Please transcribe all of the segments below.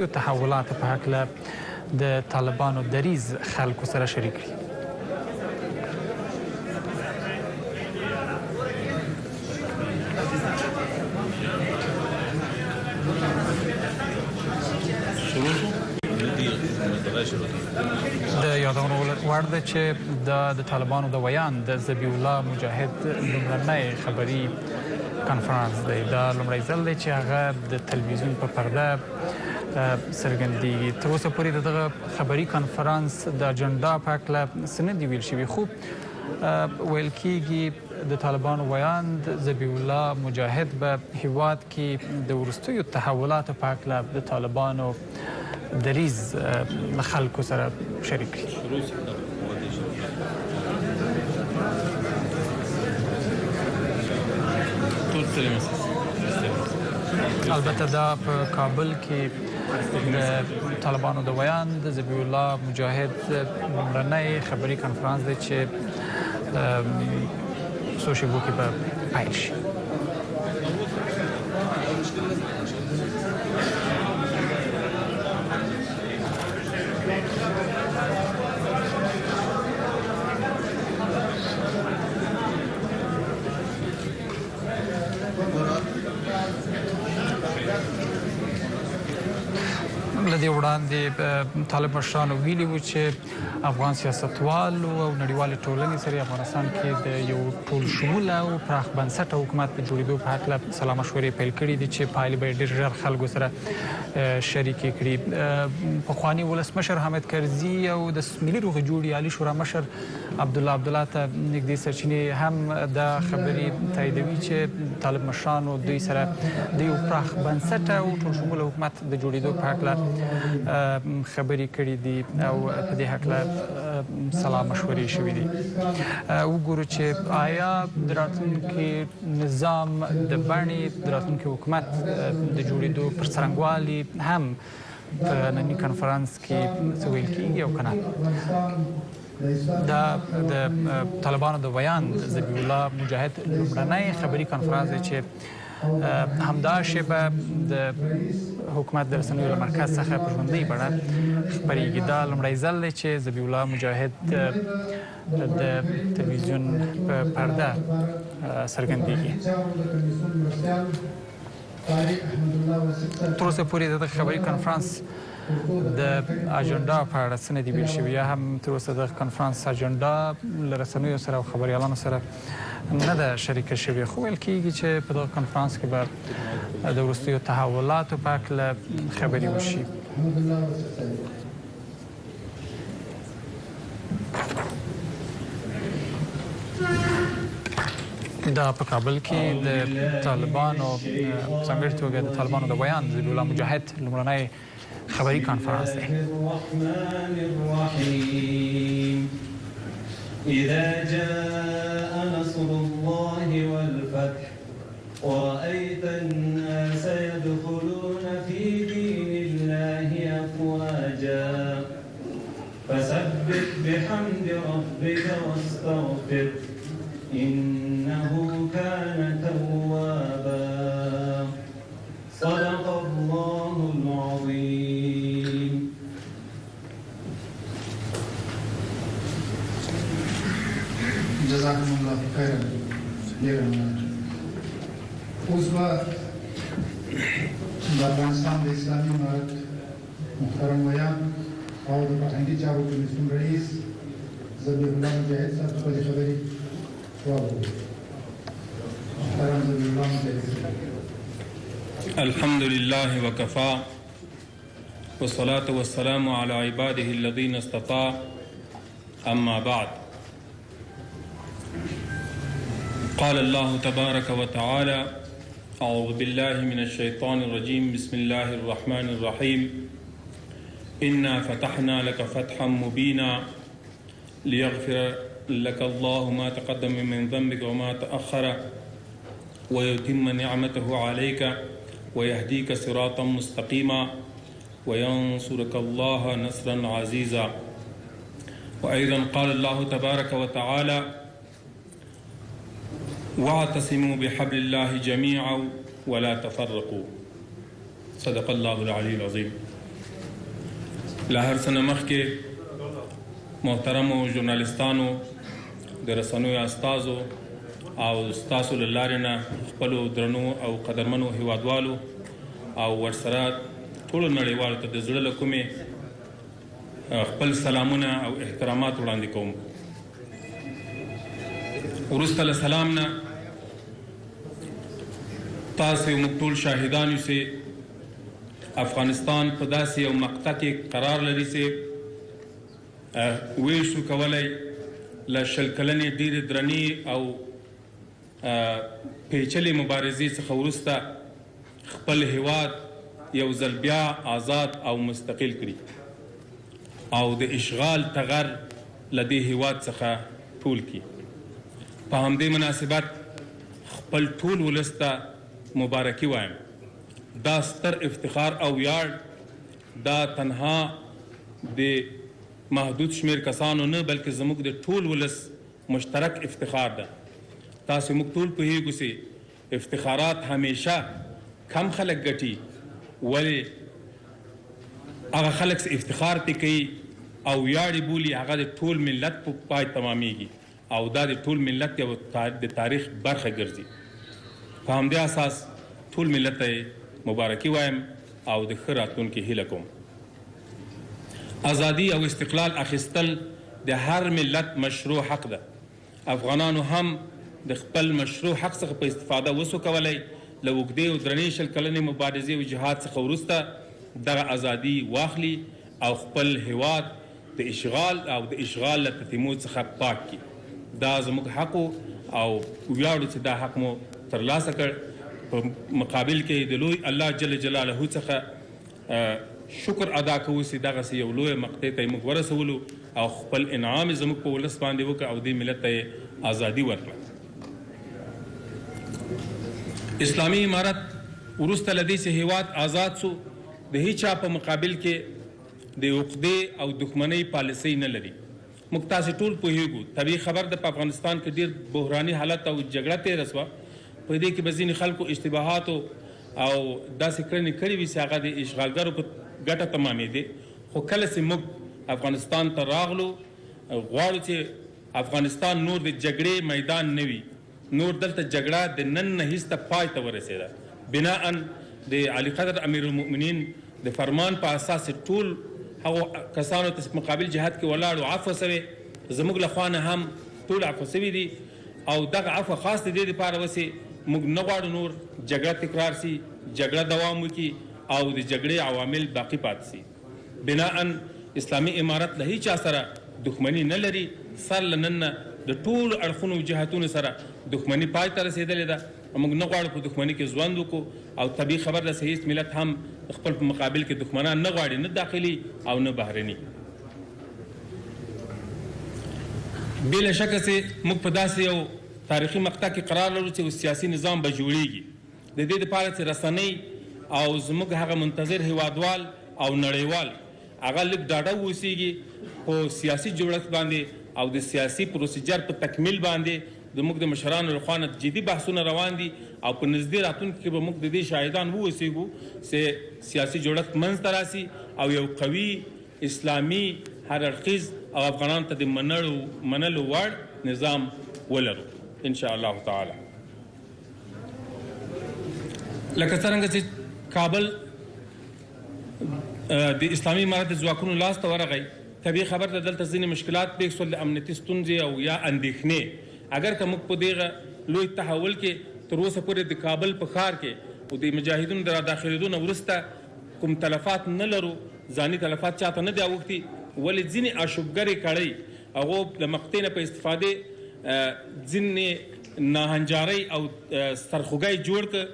تحولات په هکله د طالبانو دریځ خلکو سره شریک کړي. د یادونو وړ ده چې د طالبانو د ویاند ذبیح الله مجاهد لومړنی خبري کنفرانس دی. دا لومړی ځل دی چې هغه د تلویزیون په پرده څرګندېږي. تر اوسه پورې د دغه خبري کنفرانس د اجنډا په هکله څه نه دي ویل شوي، خو ویل کېږي د طالبانو ویاند ذبیح الله مجاهد به هیواد کې د وروستیو تحولاتو په هکله د طالبانو دریځ له خلکو سره شریک کړي. البته دا په کابل کې د طالبانو د ویاند ذبیح الله مجاهد لومړنی خبري کنفرانس دی چې څو شېبو کې به پیل شي. له دې وړاندې طالب مشرانو ویلي وو چې افغان سیاستوالو او نړیوالې ټولنې سره افغانستان کې د یو ټول شموله او پراخ بنسټه حکومت په جوړېدو په هکله سلا مشورې پیل کړي دي چې پایلې به یې ډېر ژر خلکو سره شریکې کړي. پخواني ولسمشر حامد کرزي او د ملي روغې جوړې عالي شورا مشر عبدالله ته نږدې سرچینې هم دا خبرې تاییدوي چې طالب مشرانو دوی سره د یو پراخ بنسټه او ټول شموله حکومت د جوړېدو په هکله خبرې کړي دي او په دې هکله سلا مشورې شوي دي. وګورو چې آیا د راتلونکي نظام د بڼې د راتلونکي حکومت د جوړېدو پر څرنګوالي هم په ننني کنفرانس کې څه ویل کېږي او که نه. دا د طالبانو د ویاند ذبیح الله مجاهد لومړنی خبري کنفرانس دی چې همدا شیبه د حکومت د رسنیو له مرکز څخه په ژوندۍ بڼه خپرېږي. دا لومړی ځل دی چې ذبیح الله مجاهد د تلویزیون په پرده څرګندېږي. تر اوسه پورې د دغه خبري کنفرانس د اجنډا په اړه څه نه دي ویل شوي، یا هم تر اوسه دغه کنفرانس اجنډا له رسنیو سره او خبریالانو سره نه ده شریکه شوې، خو ویل کېږي چې په دغه کنفرانس کې به د وروستیو تحولاتو په هکله خبرې وشي. دا په کابل کې د طالبانو ځانګړې توګه د طالبانو د ویاند ذبیح الله مجاهد لومړنی خبري کنفرانس دی. إذا جاء نصر الله والفتح ورأيت الناس يدخلون في دين الله أفواجا فسبح بحمد ربك واستغفر إنه كان توابا صدق الله العظيم. جزاكم الله خيرا. اوس به د افغانستان د اسلامي امارت محترم ویان او د فرهنګي چارو کمیسیون رئیس ذبیح الله مجاهد صاحب خپلې خبرې واورو. محترم ذبیح الله مجاهد. الحمد لله وكفى والصلاة والسلام على عباده الذين اصطفى أما بعد. قال الله تبارك وتعالى أعوذ بالله من الشيطان الرجيم بسم الله الرحمن الرحيم إنا فتحنا لك فتحا مبينا ليغفر لك الله ما تقدم من ذنبك وما تأخر ويتم نعمته عليك ويهديك صراطا مستقيما وينصرك الله نصرا عزيزا. وأيضا قال الله تبارك وتعالى واعتصموا بحبل الله جميعا ولا تفرقوا. صدق الله العلي العظيم. له هر څه نه مخکې محترمو ژورنالستانو د رسنیو استازو او ستاسو له لارې نه خپلو درنو او قدرمنو هیوادوالو او ورسره ټولو نړیوالو ته د زړه له کومې خپل سلامونه او احترامات وړاندې کوم. وروسته له سلام نه تاسو موږ ټول شاهدان یو چې افغانستان په داسې یو مقطع کې قرار لري چې ویې شو کولی له شل کلنې ډېرې درنې او پیچلې مبارزې څخه وروسته خپل هیواد یو ځل بیا آزاد او مستقل کړي او د اشغال ټغر له دې هیواد څخه ټول کړي. په همدې مناسبت خپل ټول ولس ته مبارکي وایم. دا ستر افتخار او ویاړ دا تنها د محدود شمیر کسانو نه بلکې زموږ د ټول ولس مشترک افتخار ده. تاسو موږ ټول پوهیږو چې افتخارات همیشه کم خلک ګټي ولې هغه خلک چې افتخار پې کوي او ویاړ یې بولي هغه د ټول ملت په پای تمامیږي او دا د ټول ملت یو د تاریخ برخه ګرځي. په همدې اساس ټول ملت ته مبارکي وایم او د ښه راتلونکي هیله کوم. ازادي او استقلال اخیستل د هر ملت مشروع حق ده. افغانانو هم د خپل مشروع حق څخه په استفاده وسو کولی. له اوږدې او درنې شل کلنې مبارزې او جهاد څخه وروسته دغه ازادي واخلي او خپل هیواد د اشغال او د اشغال له تتمو څخه پاک کړي. دا زموږ حق او ویاړو چې دا حق مو ترلاسه کړ. په مقابل کې د لوی الله جل جلاله څخه شکر ادا کوو چې دغسې یو لویه مقطع ته یې موږ ورسولو او خپل انعام یې زموږ په ولس باندې وکړه او دې ملت ته یې ازادي ورکړه. اسلامي امارت وروسته له دې چې هیواد آزاد سو د هیچا په مقابل کې د عقدې او دښمنۍ پالیسۍ نه لري. موږ تاسې ټول پوهیږو طبیعي خبر ده په افغانستان کې ډېر بحراني حالت او جګړه تېره سوه. په دې کې به ځینې خلکو اشتباهاتو او داسې کړنې کړې وي چې هغه د اشغالګرو په ګټه تمامېدې. خو کله چې موږ افغانستان ته راغلو غواړو چې افغانستان نور د جګړې میدان نه وي. نور دلته جګړه د نن نه هیڅ پای ته ورسېده. بناء د علي قدر امیر المؤمنین د فرمان په اساس ټول هغو کسانو ته مقابل جهاد کې ولاړو عفو سوې. زموږ له خوا نه هم ټول عفو سوي دي او دغه عفو خاص د دې دپاره وسې موږ نه غواړو نور جګړه تکرار سي، جګړه دوام وکړي او د جګړې عوامل باقي پاتې سي. بناء اسلامي امارت له هیچا سره دښمني نه لري. سر له نن نه د ټولو اړخونو جهتونو سره دښمني پای ته رسېدلې ده. موږ نه غواړو په دښمني کې ژوند وکړو او طبیعي خبر ده چې هیڅ ملت هم خپل په مقابل کې دښمنان نه غواړي، نه داخلي او نه بهرني. بلا شکه چې موږ په داسې یو تاریخي مقطع کې قرار لرو چې سیاسي نظام به جوړیږي. د دې دپاره چې رسنۍ او زموږ هغه منتظر هیوادوال او نړیوال هغه لږ ډاډه واوسیږي په سیاسي جوړښت باندې او د سیاسي پروسیجر په تکمیل باندې زموږ د مشرانو لخوا نه جدي بحثونه روان دي او په نږدې راتلونکي کې به موږ د دې شاهدان واوسیږو چې سیاسي جوړښت منځته راسي او یو قوي اسلامي هر اړخیز او افغانانو ته د منلو وړ نظام ولرو ان شاء الله تعالی. لکه څرنګه چې کابل د اسلامي امارت د ځواکونو لاس ته ورغی، طبیعي خبر ده دلته ځینې مشکلات پېښ شول، د امنیتي ستونزې او یا اندېښنې. اگر که موږ په دغه لوی تحول کې تر اوسه پورې د کابل په ښار کې او د مجاهدینو د راداخلېدو نه وروسته کوم تلفات نه لرو، ځاني تلفات چاته نه دي اوښتي، ولې ځینې اشوبګرې کړۍ هغو د مقطع نه په استفادې ځینې ناهنجارۍ او سرخوږی جوړ کړ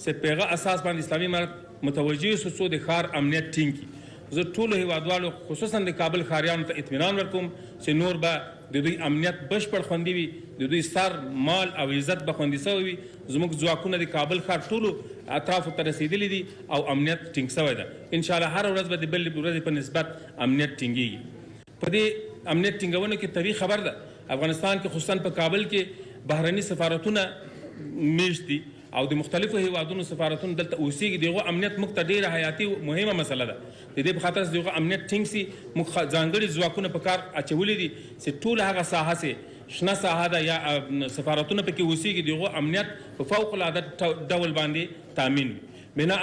چې په هغه اساس باندې اسلامي امارت متوجه شو څو د ښار امنیت ټینګ کړي. زه ټولو هیوادوالو خصوصا د کابل ښاریانو ته اطمینان ورکوم چې نور به د دوی امنیت بشپړ خوندي وي، د دوی سر مال او عزت به خوندي شوی وي. زموږ ځواکونه د کابل ښار ټولو اطرافو ته رسېدلي دي او امنیت ټینګ شوی ده. انشاءالله هره ورځ به د بلې ورځې په نسبت امنیت ټینګېږي. په دې امنیت ټینګونو کې طبیعي خبر ده افغانستان کې خصوصا په کابل کې بهرني سفارتونه میشت دي او د مختلفو هیوادونو سفارتونه دلته اوسېږي د هغو امنیت موږ ته ډېره حیاتي مهمه مسله ده. د دې په خاطر د هغو امنیت ټینګ سي. موږ ځانګړي ځواکونه په کار اچولي دي چې ټول هغه ساحه سي شنه ساحه ده یا سفارتونه پکې اوسېږي د هغو امنیت په فوق العاده ډول باندې تامین وي. بناء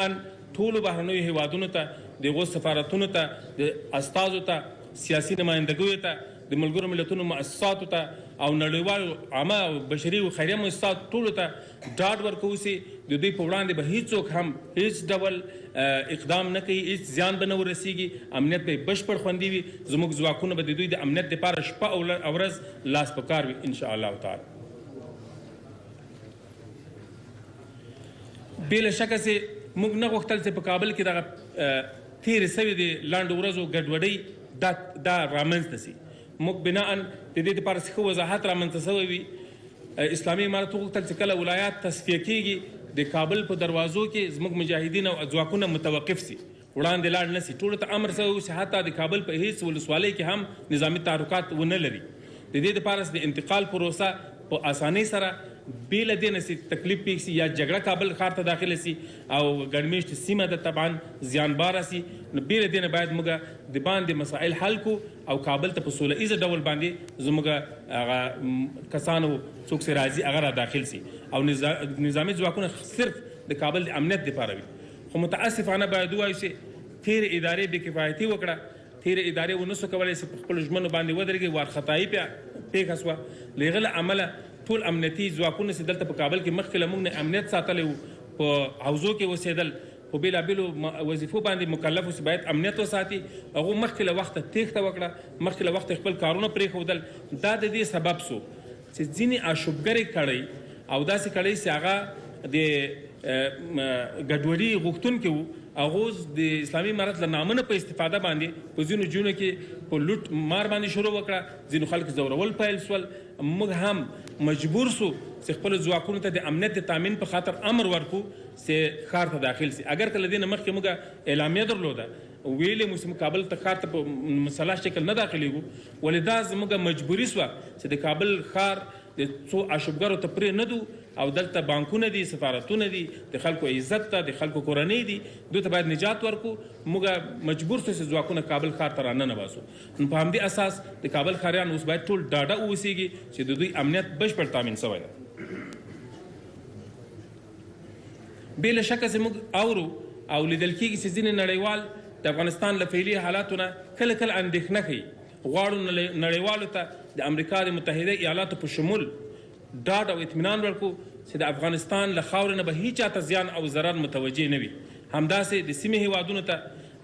ټولو بهرنیو هیوادونو ته د هغو سفارتونو ته د استازو ته سیاسي نمایندګیو ته د ملګرو ملتونو مؤسساتو ته او نړیوالو عامه او بشري او خیریه مؤسسات ټولو ته ډاډ ورکوو چې د دوی په وړاندې به هیڅوک هم هیڅ ډول اقدام نه کوي، هیڅ زیان به نه ورسیږي، امنیت به بشپړ خوندي وي. زموږ ځواکونه به د دوی د امنیت دپاره شپه او ورځ لاس په کار وي انشاءالله تعالی. بې له شکه چې موږ نه غوښتل چې په کابل کې دغه تېرې سوې د لنډو ورځو ګډوډۍ دا رامنځته سي. موږ بناء د دې دپاره چې ښه وضاحت رامنځته سوی وي. اسلامي امارت وغوښتل چې کله ولایات تصفیه کېږي د کابل په دروازو کې زموږ مجاهدین او ځواکونه متوقف سي، وړاندې لاړ نه سي. ټولو ته امر سوی و چې حتی د کابل په هیڅ ولسوالۍ کې هم نظامي تحرکات ونه لري. د دې دپاره د انتقال پروسه په اسانۍ سره بې له دې نه چې تکلیف پېښ سي یا جګړه کابل ښار ته داخله سي او ګڼمېشت سیمه ده طبعا زیانباره سي، نو بې له دې نه باید موږ د باندې مسایل حل کړو او کابل ته په سوله ایزه ډول باندې زموږ هغه کسانو څوک چې راځي هغه را داخل سي او نظامي ځواکونه صرف د کابل د امنیت دپاره وي. خو متاسفانه باید ووایو چې تېرې ادارې بې کفایتي وکړه. تېرې ادارې ونه سو کولی چې په خپلو ژمنو باندې ودرېږي. وارخطایي پېښه سوه. له هغه له امله ټول امنیتي ځواکونه چې دلته په کابل کې مخکې له موږ نه امنیت ساتلی و، په حوزو کې اوسېدل، په بېلابېلو وظیفو باندې مکلف و چې باید امنیت وساتي، هغو مخکې له وخته تېښته وکړه، مخکې له وخته خپل کارونه پرېښودل. دا د دې سبب سو چې ځینې اشوبګرې کړۍ او داسې کړۍ چې هغه د ګډوډي غوښتونکي وو، هغو د اسلامي امارت له نامه نه په استفاده باندې په ځینو جونو کې په لوټ مار باندې شروع وکړه. ځینو خلک زورول پیل سول. موږ هم مجبور سو چې خپلو ځواکونو ته د امنیت د تامین په خاطر امر ورکړو چې ښار ته داخل سي. اگر که له دې نه مخکې موږ اعلامیه درلوده، ویلې مو چې کابل ته ښار ته په مسلح شکل نه داخلېږو، ولې دا زموږ مجبوري سوه چې د کابل ښار د څو اشوبګرو ته پرې نه دو او دلته بانکونه دي، سفارتونه دي، د خلکو عزت ته، د خلکو کورنۍ دي، دوی ته باید نجات ورکړو. موږ مجبور سو چې ځواکونه کابل ښار ته راننباسو. نو په همدې اساس د کابل ښاریان اوس باید ټول ډاډه واوسېږي چې د دوی امنیت بشپړ تامین سوی ده. بې له شکه چې موږ اورو او لیدل کېږي چې ځینې نړیوال د افغانستان له فعلي حالاتو نه کله کله اندېښنه کوي. غواړو نړیوالو ته د امریکا د متحده ایالاتو په شمول ډاډ او اطمینان ورکړو چې د افغانستان له خاورې نه به هیچ چاته زیان او ضرر متوجه نه وي. همداسې د سیمې هیوادونو ته،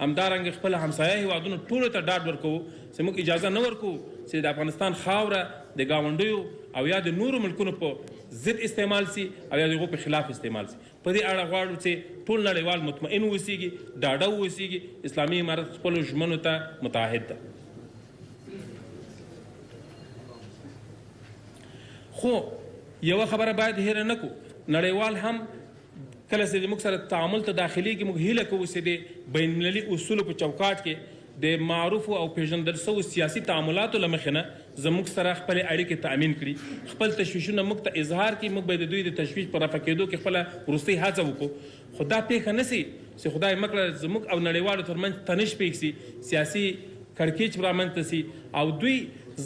همدارنګه خپل همسایه هیوادونو ټولو ته ډاډ ورکوو چې موږ اجازه نه ورکوو چې د افغانستان خاوره د ګاونډیو او یا د نورو ملکونو په ضد استعمال سي او یا د هغو په خلاف استعمال سي. په دې اړه غواړو چې ټول نړیوال مطمئن اوسېږي، ډاډه واوسېږي. اسلامي امارت خپلو ژمنو ته متعهد ده. خو یوه خبره باید هیره نه کړو، نړیوال هم کله چې موږ سره تعامل ته داخلېږي، موږ هیله کوو چې د بین المللي اصولو په چوکاټ کې د معروفو او پیژندل شوو سیاسي تعاملاتو له مخې نه زموږ سره خپلې اړیکې تأمین کړي، خپل تشویشونه موږ ته اظهار کړي. موږ به د دوی د تشویش په رفع کېدو کې خپله وروستۍ هڅه وکړو. خو دا پېښه نه سي چې خدای مکړه زموږ او نړیوالو ترمنځ تنش پېښ سي، سیاسي کړکېچ رامنځته سي او دوی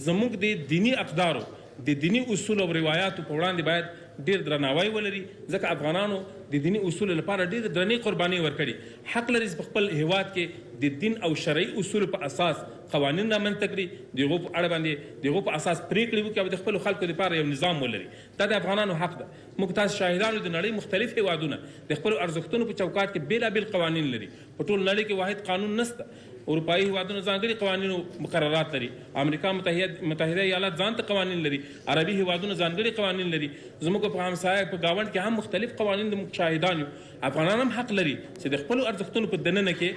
زموږ د دیني اقدارو، د دینی اصول او روایاتو په وړاندې باید ډېر درناوی ولري. ځکه افغانانو د دینی اصولو لپاره ډېر درنې قربانۍ ورکړي. حق لري چې په خپل هیواد کې د دین او شرعي اصولو په اساس قوانین رامنځته کړي، د هغو په اړه باندې د هغو په اساس پرېکړې وکړي او د خپلو خلکو لپاره یو نظام ولري. دا د افغانانو حق ده. موږ تاسو شاهدانو د نړۍ مختلف هیوادونه د خپلو ارزښتونو په چوکاټ کې بېلابېل قوانین لري. په ټول نړۍ کې واحد قانون نشته. اروپایي هیوادونه ځانګړي قوانینو مقررات لري، امریکا متحده ایالات ځان ته قوانین لري، عربي هیوادونه ځانګړي قوانین لري. زموږ په همسایه په ګاونډ کې هم مختلف قوانین د شاهدان یو. افغانان هم حق لري چې د خپلو ارزښتونو په دننه کې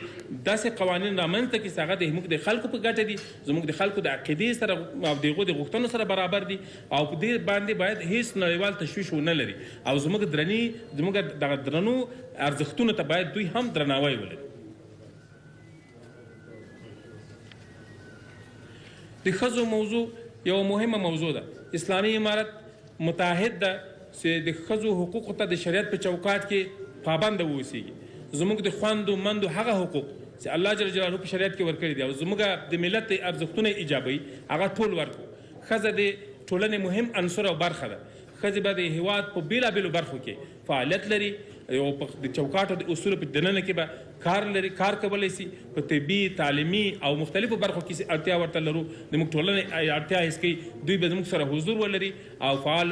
داسې قوانین رامنځته کړي چې هغه د موږ د خلکو په ګټه دي، زموږ د خلکو د عقیدې سره او د هغو د غوښتنو سره برابر دي او په دې باندې باید هیڅ نړیوال تشویش ونه لري او زموږ دغه درنو ارزښتونو ته باید دوی هم درناوی ولري. د ښځو موضوع یوه مهمه موضوع ده. اسلامي امارت متعهد ده چې د ښځو حقوقو ته د شریعت په چوکاټ کې پابنده واوسیږي زموږ د خویندو مندو هغه حقوق چې الله جل جلاله په شریعت کې ورکړي دي او زموږ د ملت ارزښتونه ایجابوي هغه ټول ورکړو. ښځه د ټولنې مهم عنصر او برخه ده. ښځې به د هېواد په بېلابېلو برخو کې فعالیت لري او د چوکاټو د اصولو په دننه کې به کار کولی شي. په طبي تعلیمي او مختلفو برخو کې اړتیا ورته لرو د موږ ټولنې اړتیا حس کوي دوی به زموږ سره حضور ولري او فعال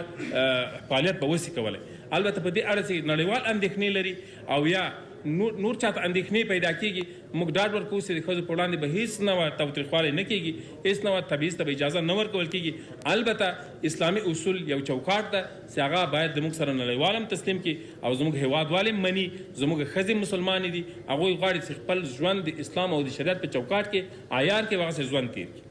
فعالیت به وسي کولی. البته په دې اړه چې نړیوال اندېښنې لري او یا نور چاته اندېښنې پیدا کېږي موږ ډاډ ورکوو چې د ښځو په وړاندې به هېڅ نوع تاوتریخوالی نه کېږي هېڅ نوع تبعیض ته به اجازه نه ورکول کېږي. البته اسلامي اصول یو چوکاټ ده چې هغه باید زموږ سره نړیوال هم تسلیم کړي او زموږ هېوادوال هم مني. زموږ ښځې مسلمانې دي هغوی غواړي چې خپل ژوند د اسلام او د شریعت په چوکاټ کې عیار کې هغسې ژوند تېر کړي.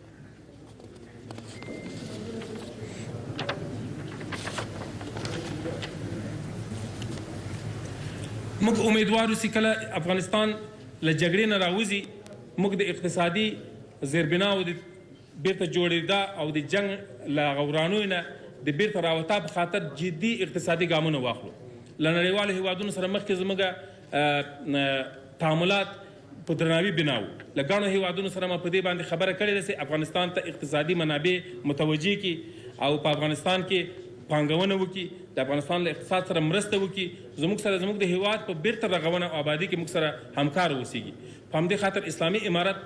موږ امیدوار اوسو کله افغانستان له جګړې نه راوځي موږ د اقتصادي زیربناو د بیرته جوړېدا او د جنګ له هغه ورانیو نه د بیرته راوتا په خاطر جدي اقتصادي ګامونه واخلو. له نړیوالو هیوادونو سره مخکې زموږ تعاملات په درناوي بناو. له ګڼو هیوادونو سره ما په دې باندې خبره کړې ده چې افغانستان ته اقتصادي منابع متوجه کړي او په افغانستان کې پانګونه وکړي د افغانستان له اقتصاد سره مرسته وکړي زموږ سره زموږ د هیواد په بیرته رغونه او آبادي کې موږ سره همکار اوسیږي. په همدې خاطر اسلامي امارت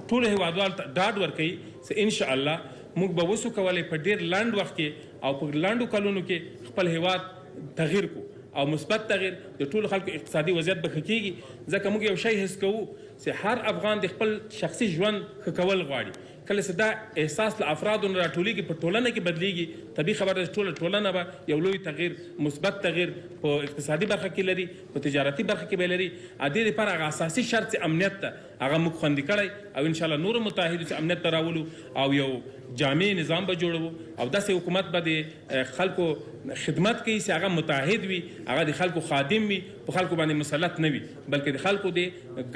ټولو هیوادوالو ته ډاډ ورکوي چې انشاءالله موږ به وسو کولی په ډېر لنډ وخت کې او په لنډو کلونو کې خپل هیواد تغییر کو او مثبت تغییر د ټولو خلکو اقتصادي وضعیت به ښه کېږي. ځکه موږ یو شی حس کوو چې هر افغان د خپل شخصي ژوند ښه کول غواړي. کله چې دا احساس له افرادو نه راټولیږي په ټولنه کې بدلیږي طبیعي خبره ده ټوله ټولنه به یو لوی تغییر مثبت تغییر په اقتصادي برخه کې لري په تجارتي برخه کې به لري. دې لپاره هغه اساسي شرط چې امنیت ته هغه موږ خوندي کړی او انشاءالله نورو متحدو چې امنیت ته راولو او یو جامع نظام به جوړوو او داسې حکومت به د خلکو خدمت کوي چې هغه متحد وي هغه د خلکو خادم وي په خلکو باندې مسلط نه وي بلکې د خلکو د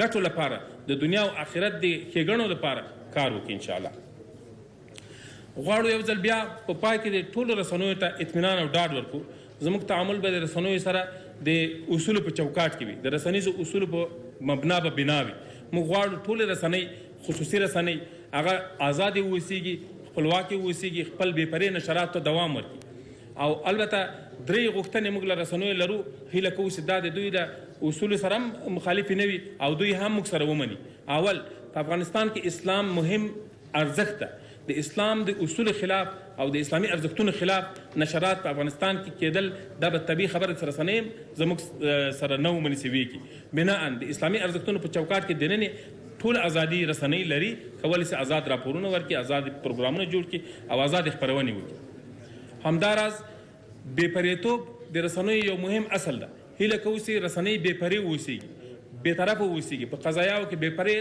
ګټو لپاره د دنیا او آخرت د ښېګڼو لپاره کار وکړي انشاءالله. غواړو یو ځل بیا په پای کې د ټولو رسنیو ته اطمینان او ډاډ ورکړو. زموږ تعامل به د رسنیو سره د اصولو په چوکاټ کې وي د رسنیزو اصولو په مبنا به بنا وي. موږ غواړو ټولې رسنۍ خصوصي رسنۍ هغه ازادې واوسیږي خپلواکې واوسیږي خپل بې پرې نشراتو ته دوام ورکړي او البته درې غوښتنې موږ له رسنیو لرو. هیله کوو چې دا د دوی د اصولو سره هم مخالفې نه وي او دوی هم موږ سره ومني. اول په افغانستان کې اسلام مهم ارزښت ده. د اسلام د اصولو خلاف او د اسلامي ارزښتونو خلاف نشرات په افغانستان کې کېدل دا به طبیعي خبره چې رسنۍ زموږ سره نه ومني چې ویې کړي. بناء د اسلامي ارزښتونو په چوکاټ کې دننه ټول ازادي رسنۍ لري کولی شي آزاد راپورونه ورکړي آزاد پروګرامونه جوړ کړي او آزاد خپرونې وکړي. همداراز بې پرېتوب د رسنیو یو مهم اصل ده. هیله کوو چې رسنۍ بې پرې واوسیږي بې طرفه واوسیږي په قضایاو کې بې پرې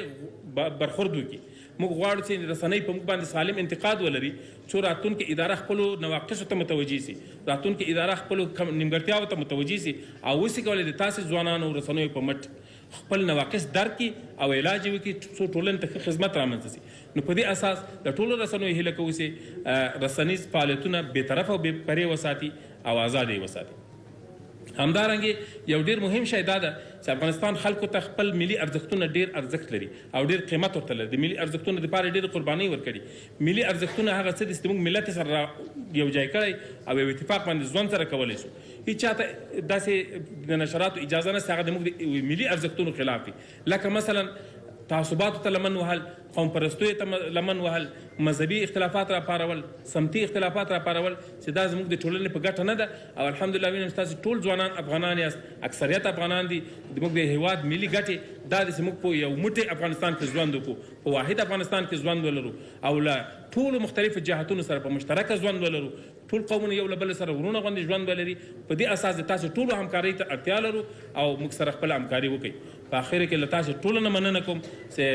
برخورد وکړي. موږ غواړو چې رسنۍ په موږ باندې سالم انتقاد ولري څو راتلونکې اداره خپلو نواقصو ته متوجه سي راتلونکې اداره خپلو نیمګړتیاو ته متوجه سي او وسي کولی د تاسې ځوانانو رسنیو په مټ خپل نواقص درک کړي او علاج یې وکړي څو ټولنې ته ښه خدمت رامنځته سي. نو په دې اساس د ټولو رسنیو هیله کوو چې رسنیز فعالیتونه بې طرفه او بې پرې وساتي او آزاد یې وساتي. همدارنګې یو ډېر مهم شی دا ده چې افغانستان خلکو ته خپل ملي ارزښتونه ډېر ارزښت لري او ډېر قیمت ورته لري. د ملي ارزښتونو دپاره ډېرې قربانۍ ورکړي. ملي ارزښتونه هغه څه دي چې موږ ملت سره یو ځای کړی او یو اتفاق باندې ژوند سره کولی شو. هېڅ چاته داسې د نشراتو اجازه نشته هغه د موږ د ملي ارزښتونو خلاف وي. لکه مثلا تعصباتو ته لمن وهل قوم پرستیو ته لمن وهل مذهبي اختلافات راپارول سمتي اختلافات راپارول چې دا زموږ د ټولنې په ګټه نه ده. او الحمدلله وینم ستاسې ټول ځوانان افغانان یاست اکثریت افغانان دي زموږ د هیواد ملي ګټې دا دي چې موږ په یو موټی افغانستان کې ژوند وکړو په واحد افغانستان کې ژوند ولرو او له ټولو مختلفو جهتونو سره په مشترکه ژوند ولرو ټول قومونه یو له بل سره ورونه غوندې ژوند ولري. په دې اساس د تاسو ټولو همکارۍ ته اړتیا لرو او موږ سره خپله همکاري وکړئ. په اخر کې له تاسو ټولو نه مننه کوم چې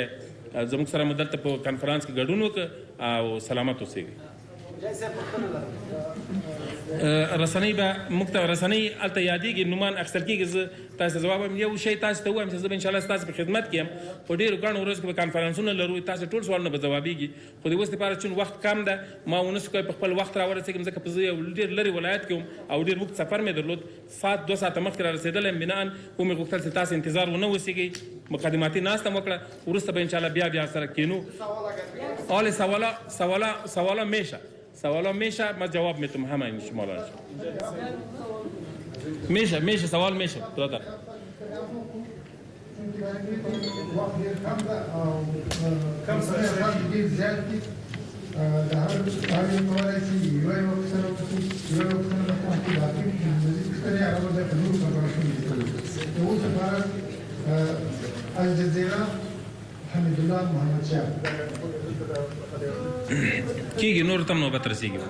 زموږ سره مو دلته په کنفرانس کې ګډون وکړه او سلامت اوسئ. رسنۍ به موږ ته رسنۍ هلته یادېږي نومان اخیستل کېږي زه تاسو ته ځواب وایم یو شی تاسو ته ووایم چې زه به انشاءالله ستاسو په خدمت کې یم په ډېرو ګڼو ورځو کې به کانفرانسونه لرو تاسو ټول سوالونه به ځوابېږي خو د اوس دپاره چون وخت کم ده ما ونه سو کوی په خپل وخت راورسېږم ځکه په زه یو ډېر لرې ولایت کې وم او ډېر اوږد سفر مې درلود ساعت 2 ساعته مخکې را رسېدلی یم بناً ومې غوښتل چې تاسو انتظار ونه اوسېږئ مقدماتي ناسته مو وکړه وروسته به انشاءالله بیا سره کینو آل سوالا میشه من جواب میتونم همه این شما را میشه سوال میشه برادر کم زیادتی در هر مواردی یوای وقتنا باقی مزید عربا در نور کنارشون او سفارت الجزیره حمید الله محمد شاه کیږي نور تم نوبت رسیږي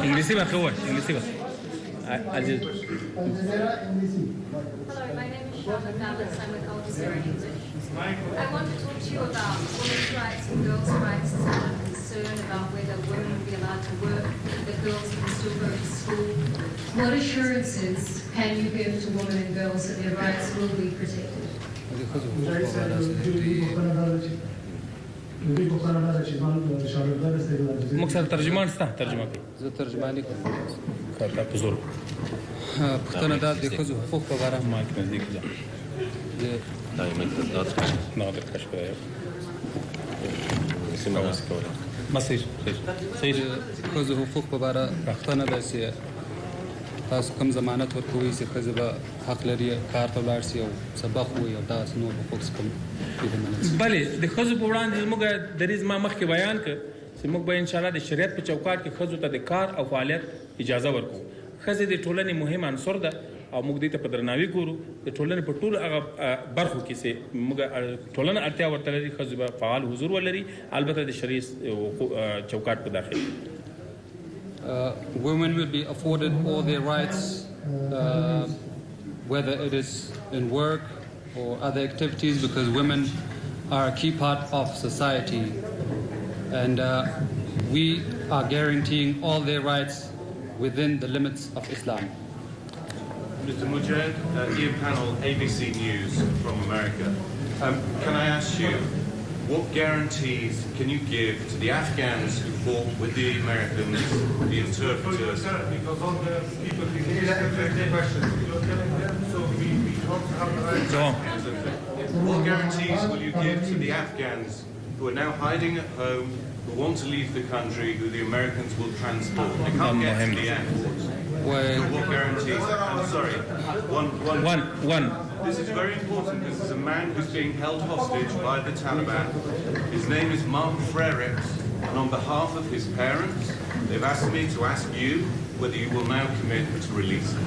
انګلیسي به ښه وایي انګلیسي به الجزیره انګلیسي. Hello, my name is Shana Dallas. I'm with Al Jazeera English. I want to talk to you about women's rights and girls' rights. I'm concerned about whether women will be allowed to work, that girls can still go to school. What assurances can you give to women and girls that their rights will be protected? موږ سره ترجمان شته ترجمه کوي زه ترجماني کوم کاته په زور پښتنه دا د ښځو حقوق په اړه ما کې نزدیک ځه نه د کښ کوي سیمه واس کوله مسیج صحیح ښځو حقوق په اړه پښتنه داسې تاسو کوم ضمانت ورکوي چې ښځه به حق لري کار ته ولاړ شي او سبق ووایي او داسې نور حقوق کوم بلې د ښځو په وړاندې زموږ دریځ ما مخکې بیان کړ چې موږ به انشاءالله د شریعت په چوکاټ کې ښځو ته د کار او فعالیت اجازه ورکوو ښځې د ټولنې مهم عنصر ده او موږ دې ته په درناوي ګورو د ټولنې په ټولو هغه برخو کې چې موږ ټولنه اړتیا ورته لري ښځو به فعال حضور ولري البته د شریع چوکاټ په داخل women will be afforded all their rights whether it is in work or other activities because women are a key part of society and we are guaranteeing all their rights within the limits of Islam. Mr. Mujahid, Ian Panel, ABC News from America. Can I ask you, what guarantees can you give to the Afghans who fought with the Americans, the interpreters? Because all the people their questions. So we want to have the right. What guarantees will you give to the Afghans who are now hiding at home, who want to leave the country, who the Americans will transport? They can't get to the airports. So what guarees? I'm sorry. One. This is very important because there's a man who's being held hostage by the Taliban. His name is Mark Frericks, and on behalf of his parents, they've asked me to ask you whether you will now commit to release him.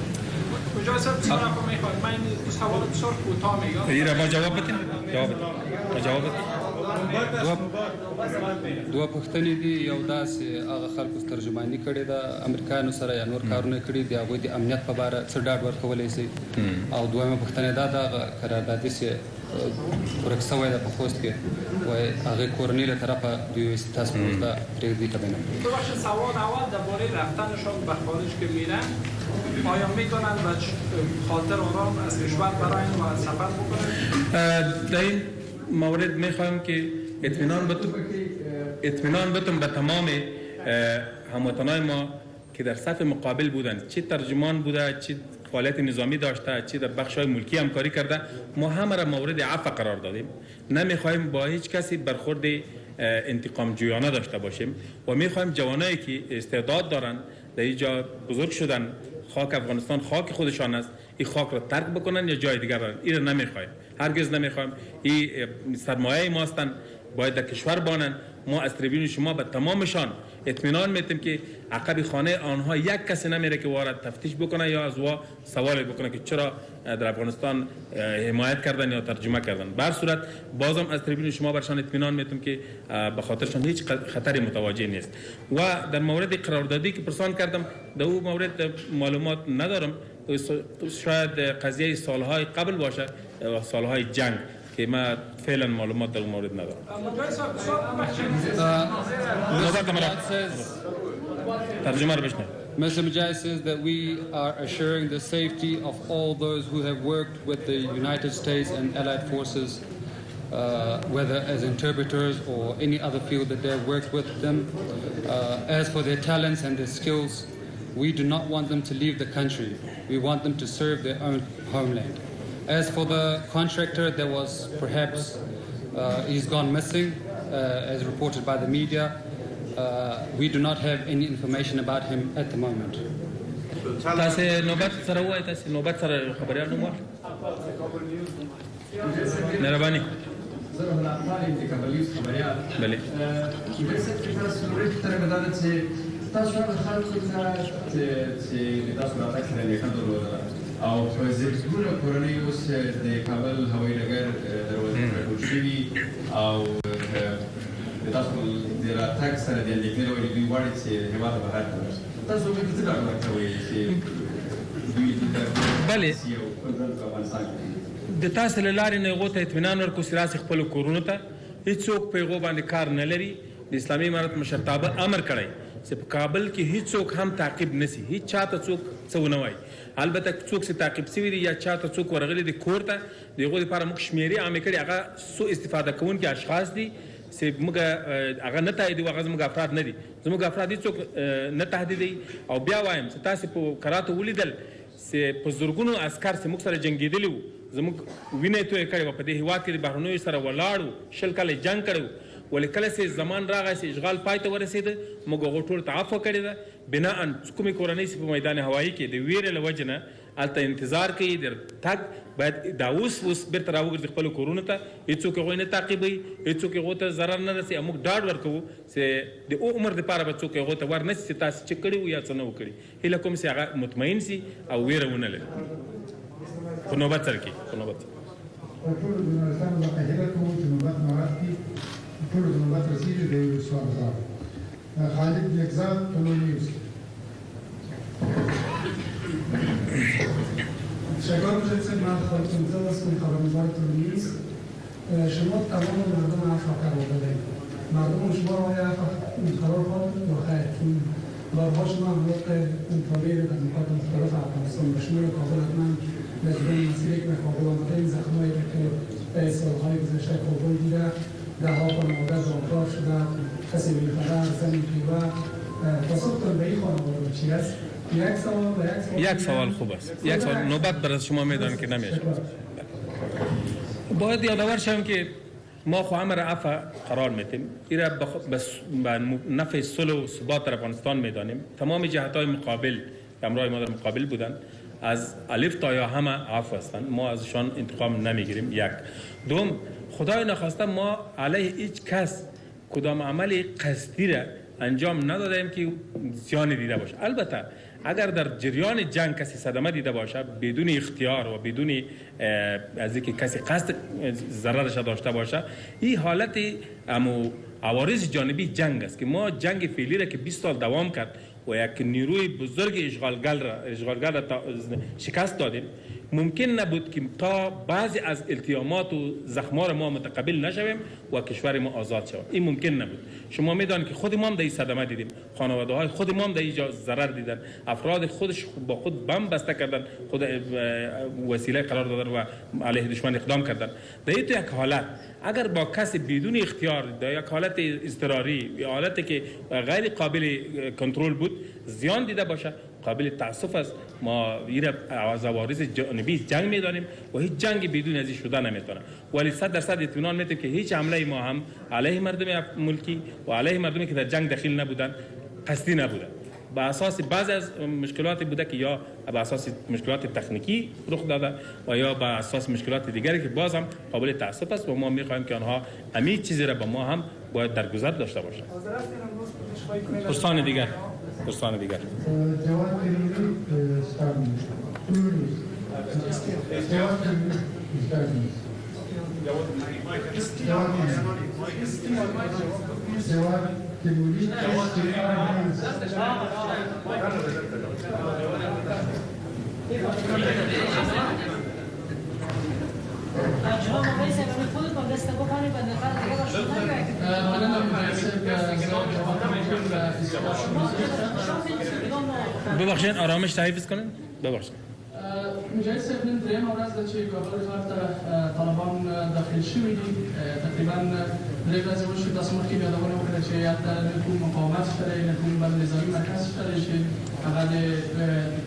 دوه پوښتنې دي یو داسې هغه خلکو ترجماني کړې ده امریکایانو سره یا نور کارونه کړي دي هغوی د امنیت په باره څه ډاډ ورکولی شي او دویمه پوښتنه دا ده هغه قراردادي چې ورک شوی ده په خوست کې وایي هغې کورنۍ له طرفه دوی وایي تاسو موږ پرېږدي که بینم ببخشید سوال اول درباره رفتنشان به خارج که میرن آیا میتونن به خاطر آرام از کشور براین و سفر بکنن؟ در این مورد میخوایم که اطمینان بتون به تمام هموطنان ما که در صف مقابل بودن چه ترجمان بوده چه فعالیت نظامی داشته چه در بخش‌های ملکی همکاری کرده ما همه را مورد عفو قرار دادیم نمیخوایم با هیچ کسی برخورد انتقام جویانه داشته باشیم و میخوایم جوانایی که استعداد دارن در اینجا بزرگ شدن خاک افغانستان خاک خودشان است این خاک را ترک بکنن یا جای دیگر برن این را نمیخوایم هرگز نمیخوایم این سرمایه ما هستند باید در کشور بانن ما از تریبیون شما به تمامشان اطمینان میتیم که عقب خانه آنها یک کسی نمیره که وارد تفتیش بکنه یا از وا سوال بکنه که چرا در افغانستان حمایت کردن یا ترجمه کردن به هر صورت بازم از تریبیون شما برشان اطمینان میتیم که به خاطرشان هیچ خطری متوجه نیست و در مورد قراردادی که پرسان کردم در اون مورد معلومات ندارم شاید قضیه سالهای قبل باشه سالهای جنگ که من فعلا معلومات در مورد ندارم. ترجمه رو بشنوید. Mr. Mujahid says that we are assuring the safety of all those who have worked with the United States and Allied forces, whether as interpreters or any other field that they have worked with them. As for their talents and their skills, we do not want them to leave the country. We want them to serve their own homeland. As for the contractor, there was perhaps he's gone missing, as reported by the media. We do not have any information about him at the moment. تاسو نوبت سره وای تاسو نوبت سره خبريال نو مر مهرباني زه له خپل انتخابي خبريال بله د سکرټریس نورې تر بدانه چې تاسو هغه خلکو چې تاسو راځي چې نه کندل او په زیاتونه کورنۍ اوس د کابل هوایي ډګر دروازې پرې شوي او تاسو د راتګ سره د لیکنې ولې دوی وړي چې هیواد بهر تاسو به څه ډول ورکوي چې دوی بله د تاسو له لارې نه غوته اطمینان ورکو سراس خپل کورونو ته هیڅوک په غو باندې کار نه لري د اسلامي امارت مشرتابه امر کړی چې په کابل کې هیڅوک هم تعقیب نسی هیڅ چاته څوک څه ونه وایي البته څوک چې تعقیب شوي دي یا چاته څوک ورغلي دي کور ته د هغو لپاره موږ شمیرې عامې کړي هغه سو استفاده کوونکي اشخاص دي چې موږ هغه نه تاییدوي هغه زموږ افراد نه دي زموږ افراد هیڅوک نه تهدیدوي او بیا وایم چې تاسې په کراتو ولیدل چې په زرګونو عسکر چې موږ سره جنګېدلي وو زموږ وینه یې تویې کړې وه په دې هېواد کې د بهرنیو سره ولاړ وو 20 کاله جنګ کړی وو ولې کله چې زمان راغی چې اشغال پای ته ورسېده موږ هغو ټولو ته عفوه کړې ده بناء کومې کورنۍ چې په میدان هوایي کې د ویرې له وجې نه هلته انتظار کوي د تګ باید دا اوس بیرته راوګرځي خپلو کورونو ته هېڅوک هغوی نه تعقیبوي هېڅوک هغو ته ضرر نه رسي او موږ ډاډ ورکوو چې د او عمر دپاره به څوک هغو ته ور نه سي چې تاسې چې کړي وو یا څه نه وو کړي هیله کوم چې هغه مطمئن سي او ویره ونه لري په نوبت سره کې په نوبت ټولو ژورنالستانو ته هیله کوم چې نوبت مراد کړي ټولو ته نوبت رسېږي د یو سوال ځواب خالد یکزاد ټولو نیوز تشکر می‌کنم من خودتون هستم خبرنگار تلویز شما تمام مردم عفو کردید مردم شما را قرار خواهد بخیر چون بارها شما وقت انتخابی در نقاط مختلف افغانستان به شمول کابل حتما نجبه مسیری که کابل آمده این زخمایی که سالهای گذشته کابل دیده دهها خانواده زاددار شده کسی بی‌خبر زنی بیوه پاسختون به این خانواده چی است یک سوال خوب است یک سوال نوبت بر از شما میدان که نمیشه باید یادآور شوم که ما خو امر عفو قرار میدیم این را به نفع صلح و ثبات در افغانستان میدانیم تمام جهت‌های مقابل همراه ما در مقابل بودند از الف تا یا همه عفو هستند ما ازشان انتقام نمیگیریم یک دوم خدای نخواسته ما علیه هیچ کس کدام عمل قصدی را انجام ندادیم که زیانی دیده باشه البته اگر در جریان جنگ کسی صدمه دیده باشه بدون اختیار و بدون از اینکه کسی قصد ضررش داشته باشه این حالت عوارض جانبی جنگ است که ما جنگ فعلی را که 20 سال دوام کرد و یک نیروی بزرگ اشغالگر را شکست دادیم ممکن نبود که تا بعضی از التیامات و زخمار ما متقبل نشویم و کشور ما آزاد شود این ممکن نبود شما میدانید که خود ما هم در این صدمه دیدیم خانواده های خود ما هم در اینجا ضرر دیدن افراد خودش با خود بم بسته کردن خود وسیله قرار دادن و علیه دشمن اقدام کردن در این یک حالت اگر با کسی بدون اختیار در یک حالت اضطراری یا حالتی که غیر قابل کنترل بود زیان دیده باشه قابل تاسف است ما این از عوارض جانبی جنگ میدانیم و هیچ جنگ بدون از این شده نمیتونه ولی 100% اطمینان میدیم که هیچ حمله ما هم علیه مردم ملکی و علیه مردمی که در جنگ دخیل نبودن قصدی نبوده با اساس بعض از مشکلات بوده که یا با اساس مشکلات تکنیکی رخ داده و یا با اساس مشکلات دیگری که باز هم قابل تاسف است و ما میخواهیم که آنها همین چیزی را با ما هم باید درگذر داشته باشند پرسان دیگر جواب جناب آقای سفیر هسته بخواني بدل بعد ببخشید آرامش تحفظ کنید. ببخشید. مجاهد صاحب نن درېیمه ورځ ده چې کابل ښار ته طالبان داخل شوي دي. تقریبا 3 ورځې وشوې. تاسو مخکې یادونه وکړه چې هلته نه کوم مقاومت شته دی، نه کوم بل نظامي مرکز شته دی چې هغه د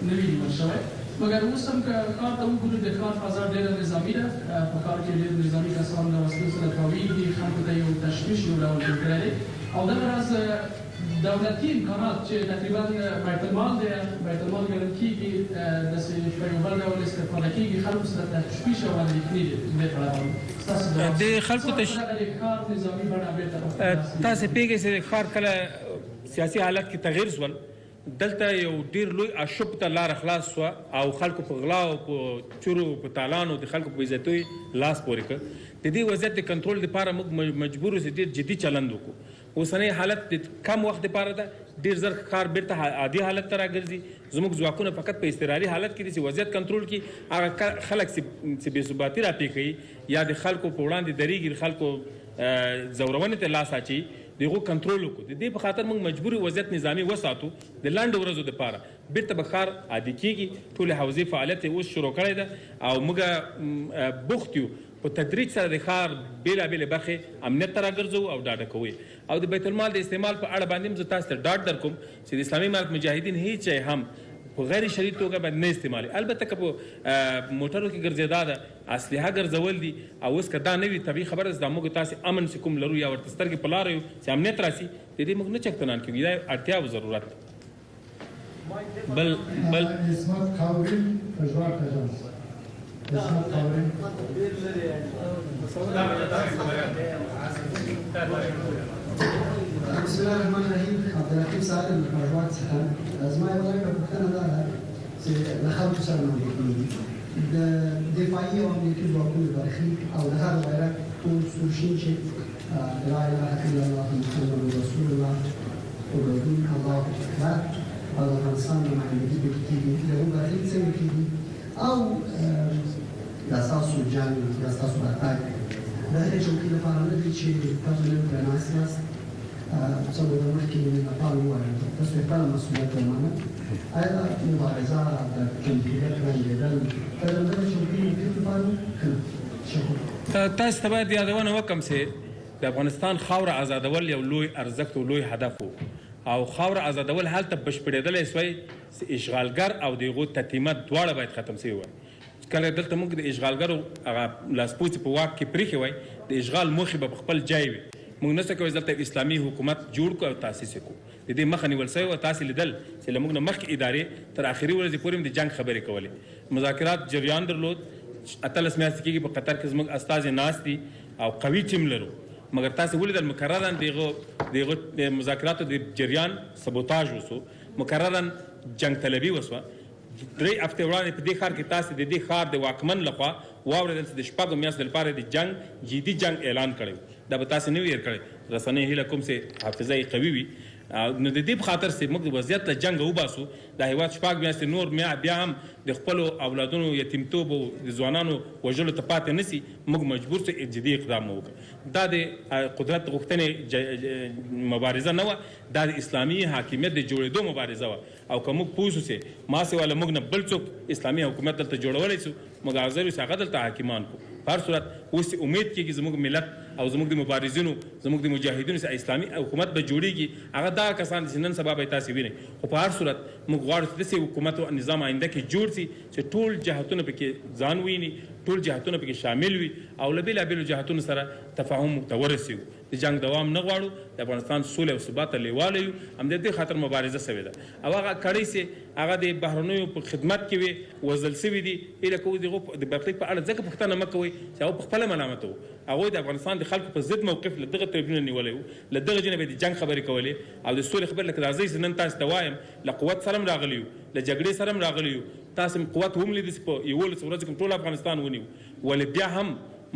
نه وي نیول شوی. مګر اوس هم که ښار ته وګورو د ښار فضا ډېره نظامي ده. په ښار کې ډېر نظامي کسان د وسلو سره تاویږي، خلکو ته یو تشویش یو ډول جوړ کړی دی. او دغه راز دولتي امکانات چې تقریبا بیت المال دی، بیت المال ګڼل کېږي، داسې په یو بل ډول استفاده کېږي، خلکو سره تشویش او اندېښنې دي دې په اړه. د خلکو د ښار نظامي بڼه بېرته تاسې پوهېږئ چې د ښار کله سیاسي حالت کې تغیر شول، دلته یو ډېر لوی اشوب ته لاره خلاص شوه او خلکو په غلا او په چورو په تالانو د خلکو په عزتیو لاس پورې کړ. د دې وضعیت د کنټرول لپاره موږ مجبور اوسو ډېر جدي چلند وکړو. اوسنی حالت د کم وخت لپاره ده، ډېر زر ښار بیرته عادي حالت ته راګرځي. زموږ ځواکونه فقط په اضطراري حالت کې دي چې وضعیت کنټرول کړي. هغه خلک چې بې ثباتي راپېښوي یا د خلکو په وړاندې درېږي، د خلکو ځورونې ته لاس اچوي، د هغو کنټرول وکړو. د دې په خاطر موږ مجبور وضعیت نظامي وساتو د لنډو ورځو دپاره. بیرته به ښار عادي کېږي. ټولې حوزې فعالیت یې اوس شروع کړی ده او موږ بوخت یو په تدریج سره د ښار بېلابېلې برخې امنیت ته راګرځوو او ډاډه کوو. او د بیت المال د استعمال په اړه باندې هم زه تاسو ته ډاډ درکوم چې د اسلامي امارت مجاهدین هیڅ شی هم په غیر شرعي توګه باید نه استعمالوي. البته که په موټرو کې ګرځېدا ده، اسلحه ګرځول دي او اوس که دا نه وي طبیعي خبره ده. دا موږ تاسې امن چې کوم لرو یا ورته سترګې په لاره یو چې امنیت راسي، د دې موږ نه چکتنان کېږو. دا اړتیا او ضرورت ده. بل اسمت خاورین پژواک اژانس. اسمت خاورین بسم الله الرحمن الرحیم. عبدالرقیب سالم له پژواک څخه. زما یوه لنډه پوښتنه دا ده چې له خلکو سره نږدې د دفاعي او امنیتي ځواکونو برخلیک او د هر بیرغ ټول سور شین چې لا اله الا الله محمد رسول الله وګړدون الله اکبر او د افغانستان نمایندګي پکې کېږي، د هغو برخلیک څنګه کېږي او دا ستاسو جنګ یا ستاسو راتګ د هرې چوکۍ لپاره نه دی چې تاسو نن پرې ناست یاست. څه موده مخکې مې نپال وویل تاسو یې خپله مسؤلیت ومنه. آیا دا مبارزه د کمپیوټر رنګېدل دا د دغه چوکۍ مفید لپاره که نه؟ شکر. تاسو ته باید یادونه وکړم چې د افغانستان خاوره ازادول یو لوی ارزښت او لوی هدف و او خاوره ازادول هلته بشپړېدلی سوی چې اشغالګر او د هغو تتیمت دواړه باید ختم سوي وای. کله دلته موږ د اشغالګرو هغه لاسپوڅې په واک کې پرېښې وای، د اشغال موخې به په خپل ځای وي. موږ نشو کولی دلته اسلامي حکومت جوړ کړو او تاسیس یې کړو. د دې مخه نیول سوی وه. تاسې لیدل چې له موږ نه مخکې ادارې تر آخري ورځې پورې هم د جنګ خبرې کولې. مذاکرات جریان درلود. 18 میاشتې کېږي په قطر کې زموږ استازي ناست دي او قوي ټیم لرو. مګر تاسې ولیدل مکررا د هغو مذاکراتو د جریان سبوتاژ وسو، مکررا جنګ طلبي وسوه. 3 هفتې وړاندې په دې ښار کې تاسې د دې ښار د واکمن لخوا واورېدل چې د 6 میاشتو لپاره د جنګ جدي جنګ اعلان کړی. دا به تاسې نه وي هېر کړی. رسنۍ هیله کوم چې حافظه یې قوي وي. نو د دې په خاطر چې موږ د وضعیت له جنګه وباسو، دا هېواد 6 میاشتې نور بیا هم د خپلو اولادونو یتیمتوب او د ځوانانو وژلو ته پاتې نه سي. موږ مجبور سو جدي اقدام وکړو. دا د قدرت غوښتنې مبارزه نه وه، دا د اسلامي حاکمیت د جوړېدو مبارزه وه. او که موږ پوه سو چې ما سواله موږ نه بل څوک اسلامي حکومت دلته جوړولی سو، موږ حاضر یو چې هغه دلته حاکمان کړو. په هر صورت اوس امید کېږي زموږ ملت او زموږ د مبارزینو زموږ د مجاهدینو چې اسلامي حکومت به جوړېږي. هغه دا کسان چې نن سبا به یې تاسې وینئ. خو په هر صورت موږ غواړو چې داسې حکومت او نظام آینده کې جوړ سي چې ټول جهتونه پکې ځان وویني، ټول جهتونه پکې شامل وي او له بېلابېلو جهتونو سره تفاهم ته ورسېږو. د جنګ دوام نه غواړو، د افغانستان سولې او ثبات ته لیواله یو. همدې خاطر مبارزه سوې ده او هغه کړۍ چې هغه د بهرنیو په خدمت کې وي وژل سوي دي. هیله کوو د هغو د برخلیک په اړه ځکه پوښتنه مه کوئ چې هغوی په خپله ملامته وو. هغوی د افغانستان د خلکو په ضد موقف له دغه طرفونه نیولی وو، له دغه جنه به د جنګ خبرې کولې او د سولې خبرې. لکه راځئ چې نن تاسو ته وایم له قوت سره هم راغلي یو، له جګړې سره هم راغلي یو. تاسو قوت هم لیدئ چې په 11 ورځو کې ټول افغانستان ونیو، ولې بیا هم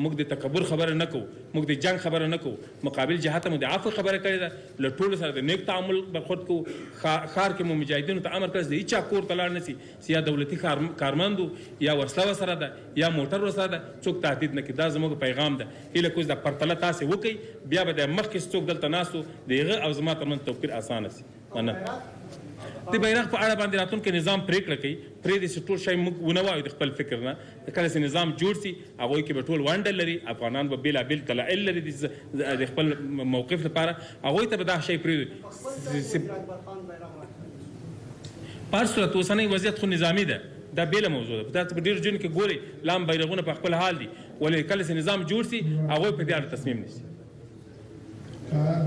موږ د تکبر خبره نه کوو، موږ د جنگ خبره نه کوو، مقابل جهت ته مو د عفو خبره کړې ده، له ټولو سره د نیک تعامل برخورد کوو. ښار کې مو مجاهدینو ته امر کړی د هېچا کور ته لاړ نه سي چې یا دولتي کارمند یا وسله ورسره ده یا موټر ورسره ده، څوک تهدید نه کړي. دا زموږ پیغام ده. هیله کوو دا پرتله تاسې وکړئ، بیا به د مخکې څوک دلته ناست و د هغه او زما ترمنځ توپیر اسانه سي. مننه. د بیرغ په اړه باندې راتلونکی نظام پرېکړه کوي، پرېږدي چې ټول شی موږ ونه وایو د خپل فکر نه. کله چې نظام جوړ سي هغوی کې به ټول ونډه لري، افغانان به بېلابېل دلایل لري د خپل موقف لپاره، هغوی ته به دا شی پرېږدي. په هر صورت اوسنی وضعیت خو نظامي ده، دا بېله موضوع ده. تاسو په ډېرو ځایونو کې ګورئ لام بیرغونه په خپل حال دي، ولې کله چې نظام جوړ سي هغوی په دې اړه تصمیم نیسي.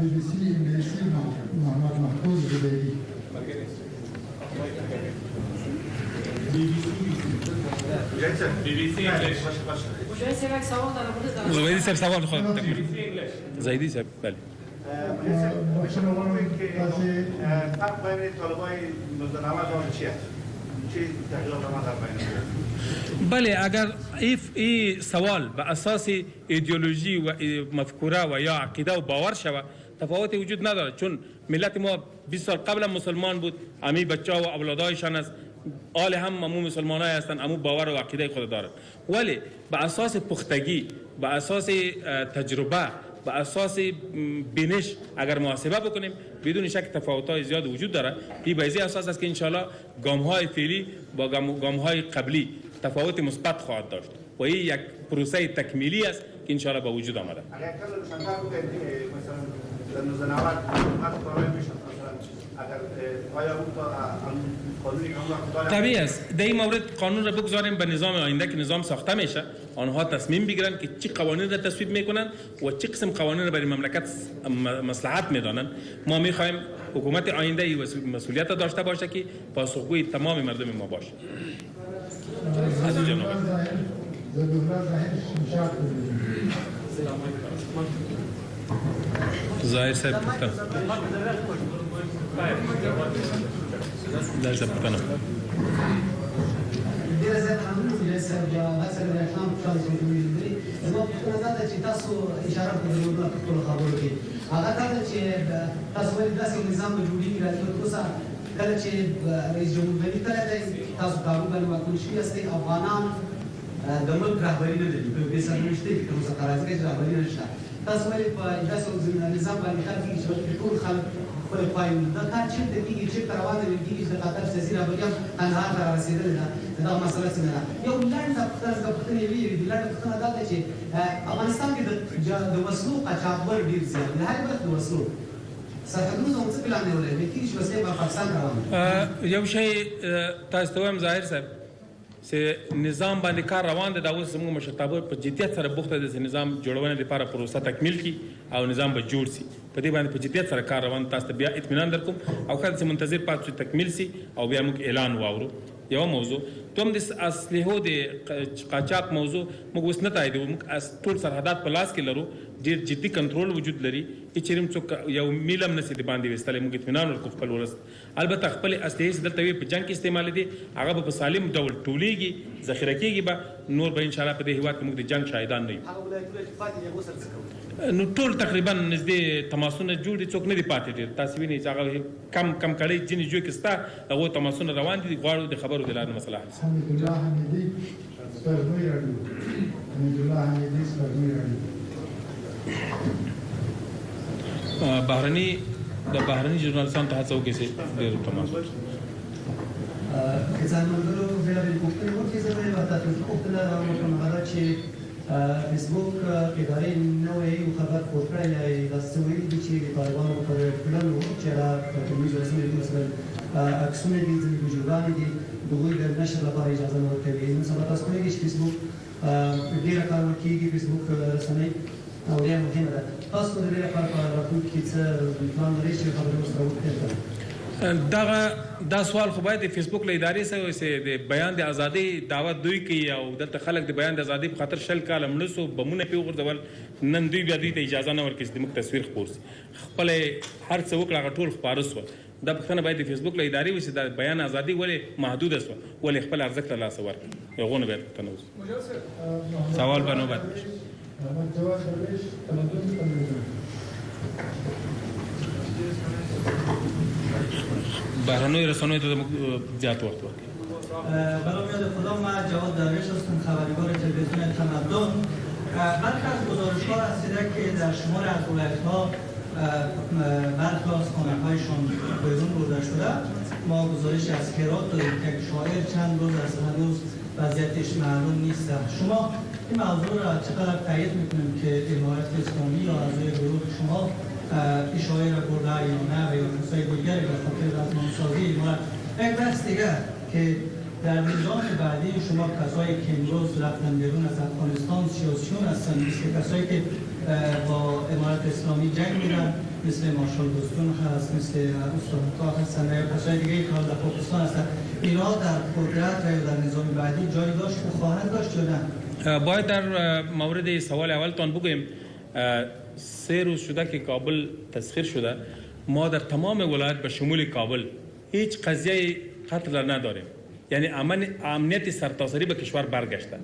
BBC انګلیسي محمد محفوظ زبیدي. زبیدي صاحب سوال خود تکمیل. زیدی صاحب بله. فرق بین طالبای مزدنامه و چیه؟ چی تحلیل در بین؟ بله، اگر این سوال به اساس ایدئولوژی و مفکوره و یا عقیده و باور شود تفاوتی وجود نداره، چون ملت ما 20 سال قبل مسلمان بود، امی بچه و اولادایشان است، آل هم امو مسلمان های هستند، امو باور و عقیده خود دارند. ولی به اساس پختگی، به اساس تجربه، به اساس بینش اگر محاسبه بکنیم بدون شک تفاوت‌های زیاد وجود داره. این به این اساس است که انشالله گام‌های فعلی با گام‌های قبلی تفاوت مثبت خواهد داشت و این یک پروسه تکمیلی است که انشالله به وجود آمده. طبیعی است در این مورد قانون را بگذاریم به نظام آینده که نظام ساخته میشه، آنها تصمیم بگیرن که چه قوانین را تصویب میکنن و چه قسم قوانین را برای مملکت مصلحت میدانن. ما میخوایم حکومت آینده ای مسئولیت داشته باشه که پاسخگوی تمام مردم ما باشه. از این جناب ظاهر صاحب پختن لازم پختن ډیر زیات قانون دی چې مثلا د اسلام په اړه کوي. زما په نظر دا چې تاسو اشاره کوئ نو په خپل خبرو کې هغه دا چې تاسو ولې داسې نظام جوړیږي راځي اوسه کله چې رئیس جمهور غني کله دی تاسو کارو باندې واکول شوي یاستئ، افغانان د ملک رهبري نه لري، په دې سره نشته چې تاسو قرارداد کې رهبري نشته. تاسو ولې په داسې نظام باندې کار کوي چې ټول خلک خپل پایون دا کار چې د کېږي چې روانه وي چې د قطر سیاسي رهبري هم انهار ته رسېدلې ده. دا مسله څنګه ده؟ یو لنډه پوښتنه وي، لنډه پوښتنه دا ده چې افغانستان کې د وسلو قاچاقبر ډېر زیات دی، هر وخت د وسلو سرحدونه څه پلان دی ولې کېږي چې وسلې په پاکستان روانه. یو شی تاسو ته وایم ظاهر صاحب چې نظام باندې کار روان دی، دا اوس زموږ مشرتابه په جدیت سره بوخته ده چې نظام جوړونې لپاره پروسه تکمیل کړي او نظام به جوړ سي. په دې باندې په جدیت سره کار روان، تاسو ته بیا اطمینان درکوم او کله چې منتظر پاتې شو تکمیل سي او بیا موږ اعلان واورو. یو موضوع دوم د اسلحو د قاچاق موضوع موږ اوس نه تاییدوو، موږ ټول سرحدات په لاس کې لرو، ډېر جدي کنټرول وجود لري، هېڅ چېرې څوک یو میل هم نسي د باندې ویستلی. موږ اطمینان ورکړو خپل ولس. البته خپلې اسلحې چې دلته وي په جنګ کې استعمالېدې هغه به په سالم ډول ټولېږي، ذخیره کېږي به، نور به انشاءالله په دې هېواد کې موږ د جنګ شاهدان نه یو. نو ټول تقریبا نږدې تماسونه جوړ دي، څوک نه دي پاتې. ډېر تاسو وینئ چې هغه کم کړی ځینې جوړ کې ستا هغو تماسونه روان دي، غواړو د خبرو د لارې مسله حل شي. حمید الله حمیدي سپرغمۍ راډیو. حمید الله حمیدي سپرغمۍ راډیو. بهرني ژورنالستانو ته هڅه وکړي چې ډېر تماس وکړي. ځانمرګرو بېلابېلې پوښتنې وکړي. زه به ورته پوښتنه وکړم هغه چې فیسبوک ادارې نوی یو خبر خپور کړی دی، داسې ویلي دي چې د طالبانو پر کړنو چې هغه په ټولنیزو رسنیو کې مثلا عکسونه دي، ځینې ویډیوګانې دي، د هغوی د نشر لپاره اجازه نه ورکوي. نن سبا تاسو پوهېږئ چې فیسبوک ډېره کارول کېږي، فیسبوک رسنۍ او ډېره مهمه ده. تاسو د دې لپاره په راتلونکي کې څه پلان لرئ چې خبرې ورسره وکړئ؟ دا سوال خو باید د فیسبوک له ادارې سره چې د بیان د ازادۍ دعوت دوی کوي او دلته خلک د بیان د ازادۍ په خاطر 20 کاله مړه سو، بمونه پې وغورځول، نن دوی بیا دوی ته اجازه نه ورکوي چې زموږ تصویر خپور سي. خپله هر څه وکړه هغه ټول خپاره سوه. دا پوښتنه باید د فیسبوک له ادارې وشي، د بیان ازادي ولې محدوده سوه، ولې خپل ارزښت له لاسه ورکړي. هغو نه باید پوښتنه وشي. سوال به نوبت جواد درویش تمدن تلویزیون. بهرانوی رسانه‌ای تو زیاد وقت وقت. برای میاد خدا من جواد درویش هستم، خبرنگار تلویزیون تمدن. برخی از گزارش‌ها رسیده که در شمار از ولایت‌ها برخی از خانه‌هایشان بیرون برده شده. ما گزارش از هرات داریم که شاعر چند روز از هنوز وضعیتش معلوم نیست. شما این موضوع را چقدر تایید می‌کنید که امارت اسلامی یا اعضای گروه شما این شاعر را برده یا نه و یا کسای دیگری به خاطر رزمانسازی امارت؟ یک بحث دیگر که در نظام بعدی شما کسایی که امروز رفتن بیرون از افغانستان سیاسیون هستن، مثل کسایی که با امارت اسلامی جنگ میرن، مثل مارشال دوستون هست، مثل استاد هستن و یا کسای دیگه که در پاکستان هستن، اینا در قدرت و یا در نظام بعدی جای داشت و خواهند داشت یا نه؟ باید در مورد سوال اولتان بگویم 3 روز شده که کابل تسخیر شده. ما در تمام ولایت به شمول کابل هیچ قضیه قتل نداریم، یعنی امنیت سرتاسری به کشور برگشته.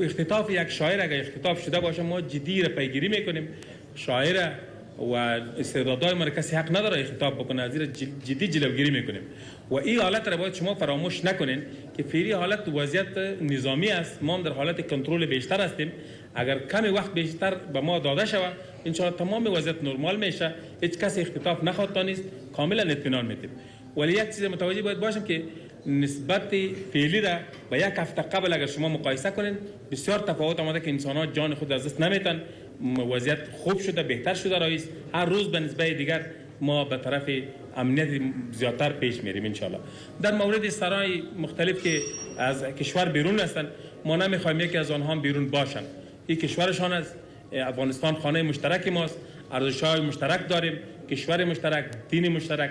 اختطاف یک شاعر اگر اختطاف شده باشه ما جدی را پیگیری میکنیم. شاعر و استعدادهای ما کسی حق نداره اختطاف بکنه، از این جدی جلوگیری میکنیم و این حالت را باید شما فراموش نکنین که فعلی حالت وضعیت نظامی است. ما در حالت کنترل بیشتر هستیم. اگر کمی وقت بیشتر به ما داده شود ان شاء الله تمام وضعیت نرمال میشه، هیچ کسی اختطاف نخواهد نیست، کاملا اطمینان میدیم. ولی یک چیز متوجه باید باشم که نسبت فعلی را با یک هفته قبل اگر شما مقایسه کنین بسیار تفاوت آمده که انسان‌ها جان خود از دست نمیتن. وضعیت خوب شده، بهتر شده. رئیس هر روز به نسبت دیگر ما به طرف امنیت زیادتر پیش میریم ان شاء الله. در مورد سرای مختلف که از کشور بیرون هستند ما نمیخوایم یکی از آنها بیرون باشن. این کشورشان است. افغانستان خانه مشترک ماست، ارزش‌های مشترک داریم، کشور مشترک، دین مشترک،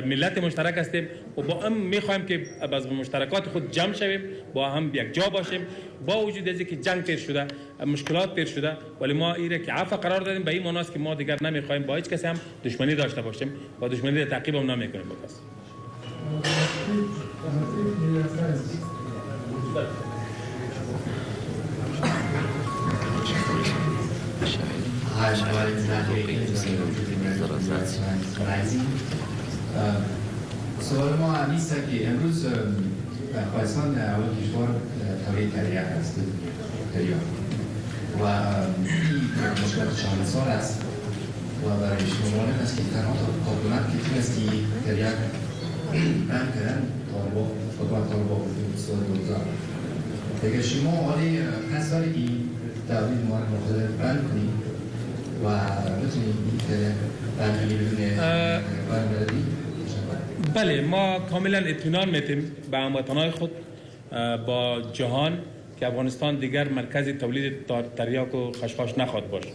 ملت مشترک هستیم و با هم میخوایم که از مشترکات خود جمع شویم، با هم یک جا باشیم. با وجود از اینکه جنگ پیر شده، مشکلات پیر شده، ولی ما ایره که عفو قرار دادیم. به این معنی است که ما دیگر نمیخوایم با هیچ کسی هم دشمنی داشته باشیم و دشمنی تعقیب هم نمیکنیم با کسی. سوال ما نیست که امروز افغانستان اول کشور تولید تریاک است و این مشکلات 40 سال است و برای شما معلوم است که تنها حکومت که تونستی تریاک بند کردن حکومت طالبان بود سال 2000. اگر شما حالی قصد این تولید مواد مختلف بند کنید و بتونید این تریاک بند کنید بدون بند بلدی؟ بله، ما کاملا اطمینان میتیم به هموطنان خود با جهان که افغانستان دیگر مرکز تولید تریاک و خشخاش نخواهد باشه.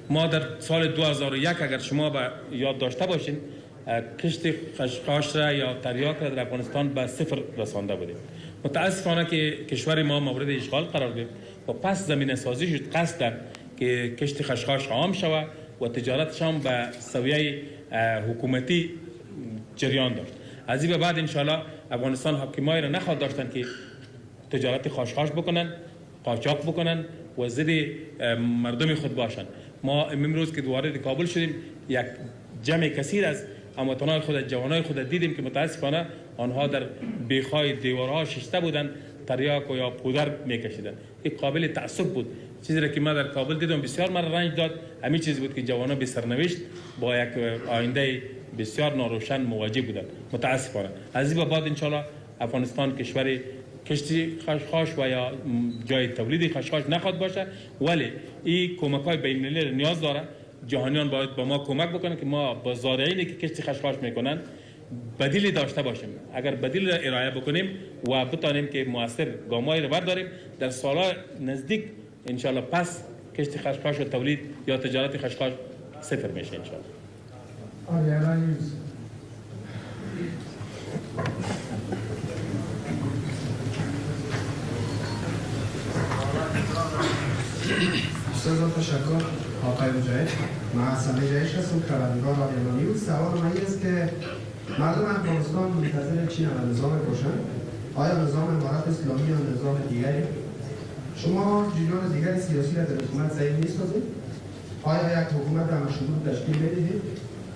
ما در سال 2001 اگر شما به یاد داشته باشین کشت خشخاش را یا تریاک را در افغانستان به صفر رسانده بودیم. متاسفانه که کشور ما مورد اشغال قرار گرفت و پس زمینه سازی شد قصداً که کشت خشخاش عام شود و تجارتش هم به سویه حکومتی جریان داشت. از این به بعد انشاءالله افغانستان حاکمایی را نخواهد داشتن که تجارت خشخاش بکنن، قاچاق بکنن و ضد مردم خود باشن. ما امروز که وارد کابل شدیم یک جمع کثیر از هموطنان خود، جوانای خود دیدیم که متاسفانه آنها در بیخای دیوارها شسته بودن، تریاک و یا پودر میکشیدن. این قابل تعصب بود. چیزی را که من در کابل دیدم بسیار من رنج داد. همین چیز بود که جوانا به سرنوشت با یک آینده بسیار ناروشن مواجه بودند. متاسفانه از این به بعد انشالله افغانستان کشور کشتی خشخاش و یا جای تولید خشخاش نخواهد باشه، ولی این کمک‌های بین‌المللی نیاز داره. جهانیان باید با ما کمک بکنن که ما با زارعینی که کشتی خشخاش میکنن بدیلی داشته باشیم. اگر بدیل را ارائه بکنیم و بتانیم که مؤثر گامایی را برداریم، در سال‌های نزدیک انشالله پس کشتی خشخاش و تولید یا تجارت خشخاش صفر میشه انشالله. بسیار تشکر آقای مجاهد. من سمیع جایش هستم، خبرنگار رادیو نیوز. سوال من است که مردم افغانستان منتظر چی و نظام روشن؟ آیا نظام امارت اسلامی یا نظام دیگری؟ شما جریان دیگر سیاسی را در حکومت ضعیف می‌سازید؟ آیا یک حکومت در مشروط تشکیل می‌دهید؟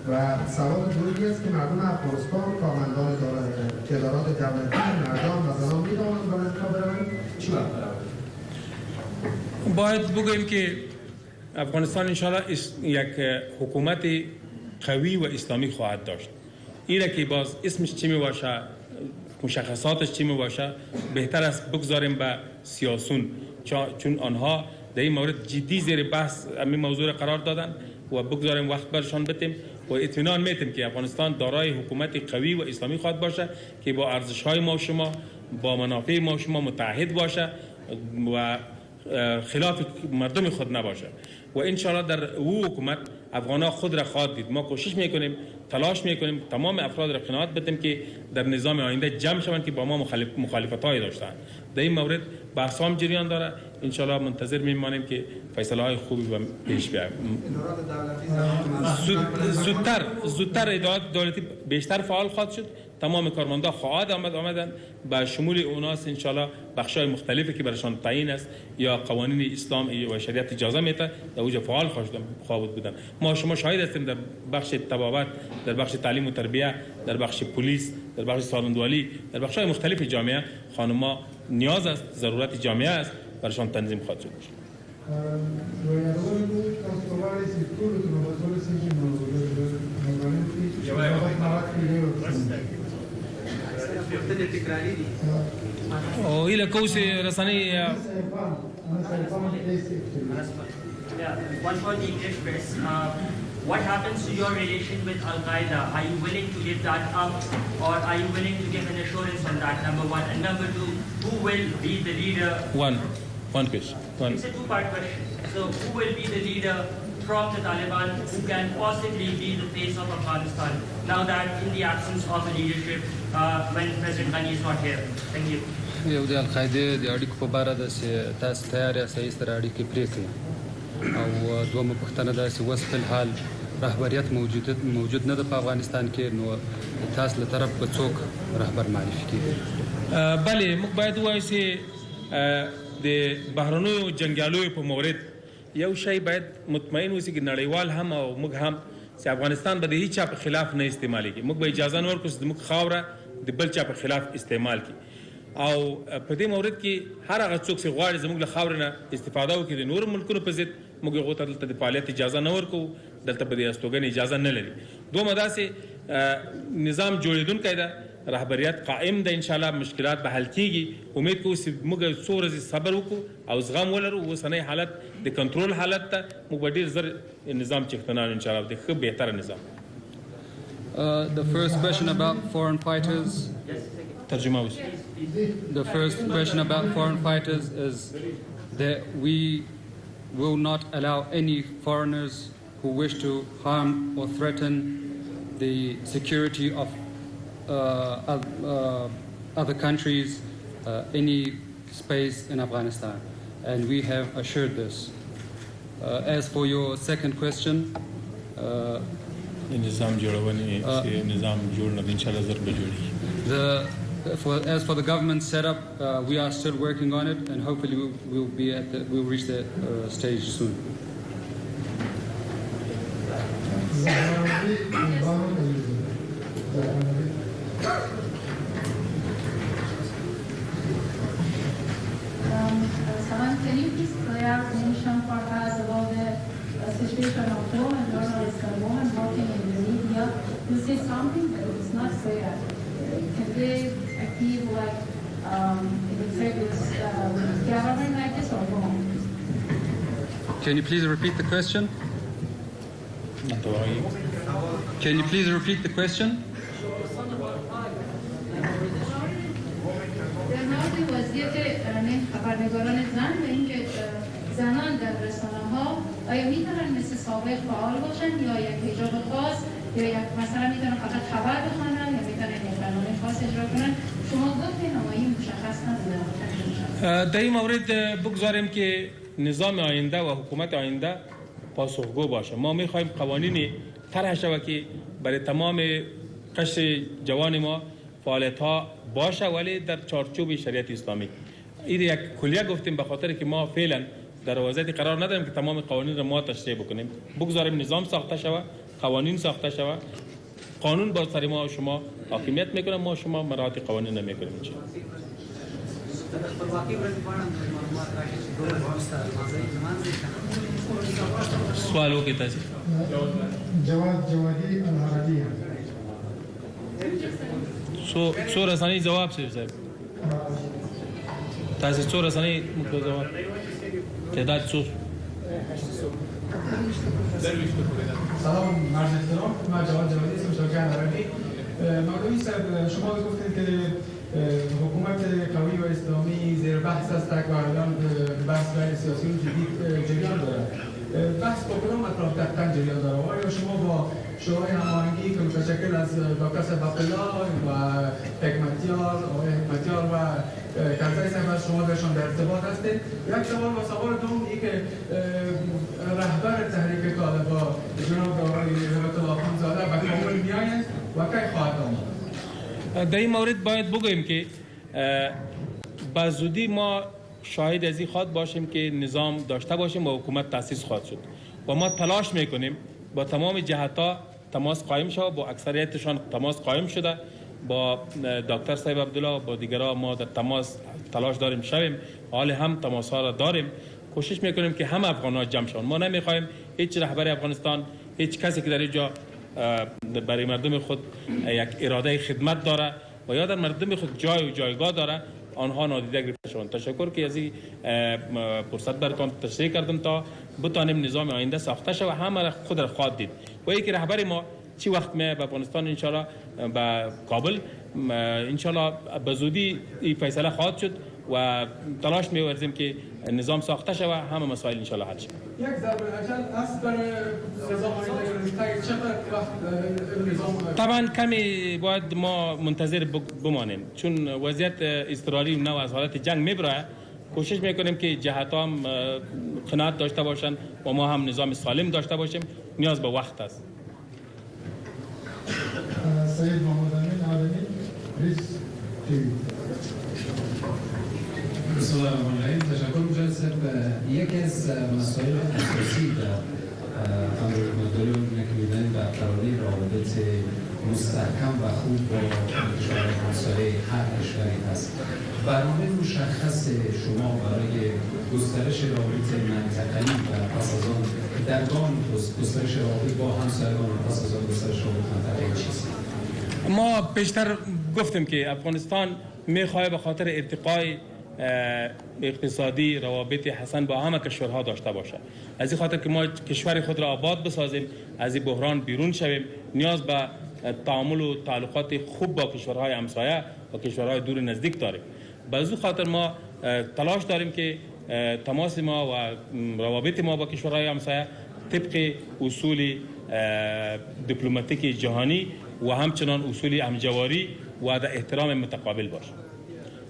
و سوال دومی است که مردم افغانستان کارمندان ادارات دولتی مردان و زنان می‌توانند به انتخاب بروند؟ چی وقت بروند؟ باید بگوییم که افغانستان انشاءالله یک حکومت قوی و اسلامی خواهد داشت. ایره که باز اسمش چی می باشه، مشخصاتش چی می باشه، بهتر است بگذاریم به سیاسون، چون آنها در این مورد جدی زیر بحث همین موضوع قرار دادن و بگذاریم وقت برشان بدیم و اطمینان میتیم که افغانستان دارای حکومت قوی و اسلامی خواهد باشه که با ارزش‌های ما و شما، با منافع ما و شما متحد باشه و خلاف مردم خود نباشه و انشاءالله در او حکومت افغان‌ها خود را خواهد دید. ما کوشش میکنیم، تلاش میکنیم تمام افراد را قناعت بدیم که در نظام آینده جمع شوند که با ما مخالفت‌های داشتند. در این مورد بحث هم جریان داره، انشاءالله منتظر میمانیم که فیصله‌های خوبی پیش بیاید. زودتر ادارات دولتی بیشتر فعال خواهد شد، تمام کارمندان خواهد آمدن به شمول اوناست انشاءالله بخش‌های مختلفی که برشان تعیین است یا قوانین اسلام و شریعت اجازه میده در اوج فعال خواهد بودن. ما شما شاهد هستیم در بخش طبابت، در بخش تعلیم و تربیت، در بخش پلیس، در بخش سالمندوالی، در بخش‌های مختلف جامعه خانم‌ها نیاز است، ضرورت جامعه است، برشان تنظیم خواهد شد. او الى كوسي رساني one for the English press. What happens to your relation with Al-Qaeda? Are you willing to give that up, or are you willing to give an assurance on that? Number one, and number two, who will be the leader? One question. It's a two-part question. So, who will be the leader from the Taliban who can possibly be the face of Afghanistan now that in the absence of a leadership when President Ghani is not here? Thank you. یو د القاعده د اړیکو په اړه د تاسو تیار یاست سره اړیکې پرې کړئ او دومره پوښتنه ده چې اوس په حال رهبریت موجود نه ده په افغانستان کې، نو تاسو له طرف به څوک رهبر معرفي کیږي؟ بله، موږ باید ووایو چې د بهرنیو جنګیالیو په مورد یو شی باید مطمئن اوسي چې نړیوال هم او موږ هم چې افغانستان به د هیڅ چا په خلاف نه استعمالېږي. موږ به اجازه نه ورکړو چې زموږ خاوره د بل چا په خلاف استعمال کړي او په دې مورد کې هر هغه څوک چې غواړي زموږ له خاورې نه استفاده وکړي د نورو ملکونو په ضد، موږ هغو ته دلته د فعالیت اجازه نه ورکوو، دلته به د استوګنې اجازه نه لري. دومره داسې نظام جوړېدونکی ده، رهبریت قائم ده، انشاءالله مشکلات به حل کیږي. امید کوو چې موږ څو ورځې صبر وکړو او زغم ولرو. اوسنی حالت د کنټرول حالت ده، موږ به ډېر زر نظام چښتنان انشاءالله د ښه بهتره نظام. The first question about foreign fighters. ترجمه وشي. The first question about foreign fighters is that we will not allow any foreigners who wish to harm or threaten the security of other countries, any space in Afghanistan, and we have assured this. As for your second question, as for the government setup, we are still working on it, and hopefully we'll reach that stage soon. Saman, can you please clear out mention for us about the situation of law and journalists and women working in the media? You say something that is not clear. Can they active like with government like this or no? Can you please repeat the question? Can you please repeat the question? در مورد وضعیت خبرنگاران زن و اینکه زنان در رسانه‌ها آیا میتونن مثل سابق فعال باشن یا یک حجاب خاص یا یک مثلا میتونن فقط خبر بخونن یا میتونن یک برنامه خاص اجرا کنن؟ شما گفتین اما این مشخص نداره. در این مورد بگذاریم که نظام آینده و حکومت آینده پاسخگو باشه. ما میخوایم قوانینی طرح شود که برای تمام قشر جوان ما فعالیت ها باشه، ولی در چارچوب شریعت اسلامی. این یک کلیه گفتیم به خاطر که ما فعلا در وضعیتی قرار نداریم که تمام قوانین را ما تشریح بکنیم. بگذاریم نظام ساخته شود، قوانین ساخته شود، قانون بر سر ما و شما حاکمیت میکنه، ما شما مراعات قوانین نمیکنیم. سوال وکړئ تاسو. جوادي العربيه څو رسنۍ جواب صاحب تاسو څو رسنۍ جواب تعداد څو؟ سلام عرض احترام، من جواد جوادی هستم، شبکه عربی. مولوی صاحب شما گفتید که حکومت قوی و اسلامی زیر بحث است و الان بحث بین سیاسیون جدید جریان دارد. بحث با کدام اطراف دقیقاً جریان دارد؟ آیا شما با شورای هماهنگی که متشکل از دکتر صاحب عبدالله و حکمتیار و کنزای صاحب از شما درشان در ارتباط هستید؟ یک سوال و سوال دوم این که رهبر تحریک طالبان جناب آقای هبت الله خانزاده به کابل میآیند و کی خواهد آمد؟ در این مورد باید بگوییم که به زودی ما شاهد از این خواهد باشیم که نظام داشته باشیم و حکومت تأسیس خواهد شد و ما تلاش میکنیم با تمام جهت‌ها تماس قائم شود. با اکثریتشان تماس قائم شده، با دکتر صاحب عبدالله با دیگرها ما در تلاش داریم شویم، حال هم تماس ها را داریم، کوشش میکنیم که هم افغان‌ها جمع شوند. ما نمیخوایم هیچ رهبر افغانستان، هیچ کسی که در اینجا برای مردم خود یک اراده خدمت داره و یا در مردم خود جای و جایگاه داره آنها نادیده گرفته شوند. تشکر که از این فرصت براتون تشریح کردم تا بتانیم نظام آینده ساخته شود. همه خود را خواهد دید و اینکه رهبر ما چی وقت می به افغانستان ان شاء الله به کابل ان شاء الله به زودی این فیصله خواهد شد و تلاش می‌ورزیم که نظام ساخته شود، همه مسائل ان شاء الله حل شود. یک ضرب اجل است برای نظام آینده چقدر وقت نظام طبعا کمی باید ما منتظر بمانیم چون وضعیت اضطراری نو از حالت جنگ میبره. کوشش میکنیم که جهات هم قناعت داشته باشند و ما هم نظام سالم داشته باشیم. نیاز به وقت است. سید محمد امین عالمی ریس تیوی. بسم الله الرحمن الرحیم. تشکر مجلس صاحب. یکی از مسائل اساسی در امر مداری که می‌دانید برقراری روابط مستحکم و خوب با کشورهای همسایه هر کشوری هست. برنامه مشخص شما برای گسترش روابط منطقه‌ای و پس از آن در گام گسترش روابط با همسایگان و پس از آن گسترش روابط منطقه‌ای چیست؟ ما پیشتر گفتیم که افغانستان می‌خواهد به خاطر ارتقای اقتصادی روابط حسن با همه کشورها داشته باشه. از این خاطر که ما کشور خود را آباد بسازیم، از این بحران بیرون شویم، نیاز به تعامل و تعلقات خوب با کشورهای همسایه و کشورهای دور نزدیک داریم. به این خاطر ما تلاش داریم که تماس ما و روابط ما با کشورهای همسایه طبق اصول دیپلماتیک جهانی و همچنان اصول همجواری و در احترام متقابل باشه.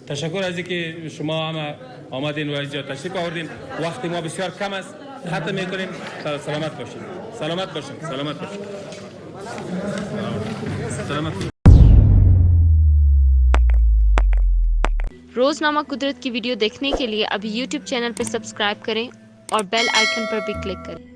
تشکر از اینکه شما همه آمدین و اینجا تشریف آوردین. وقت ما بسیار کم است. ختم میکنیم. سلامت باشید. سلامت باشید. سلامت باشید. سلامت باشید. रोजनामा कुदरत की वीडियो देखने के लिए अभी YouTube channel पर सब्सक्राइब करें और bell icon पर भी क्लिक करें।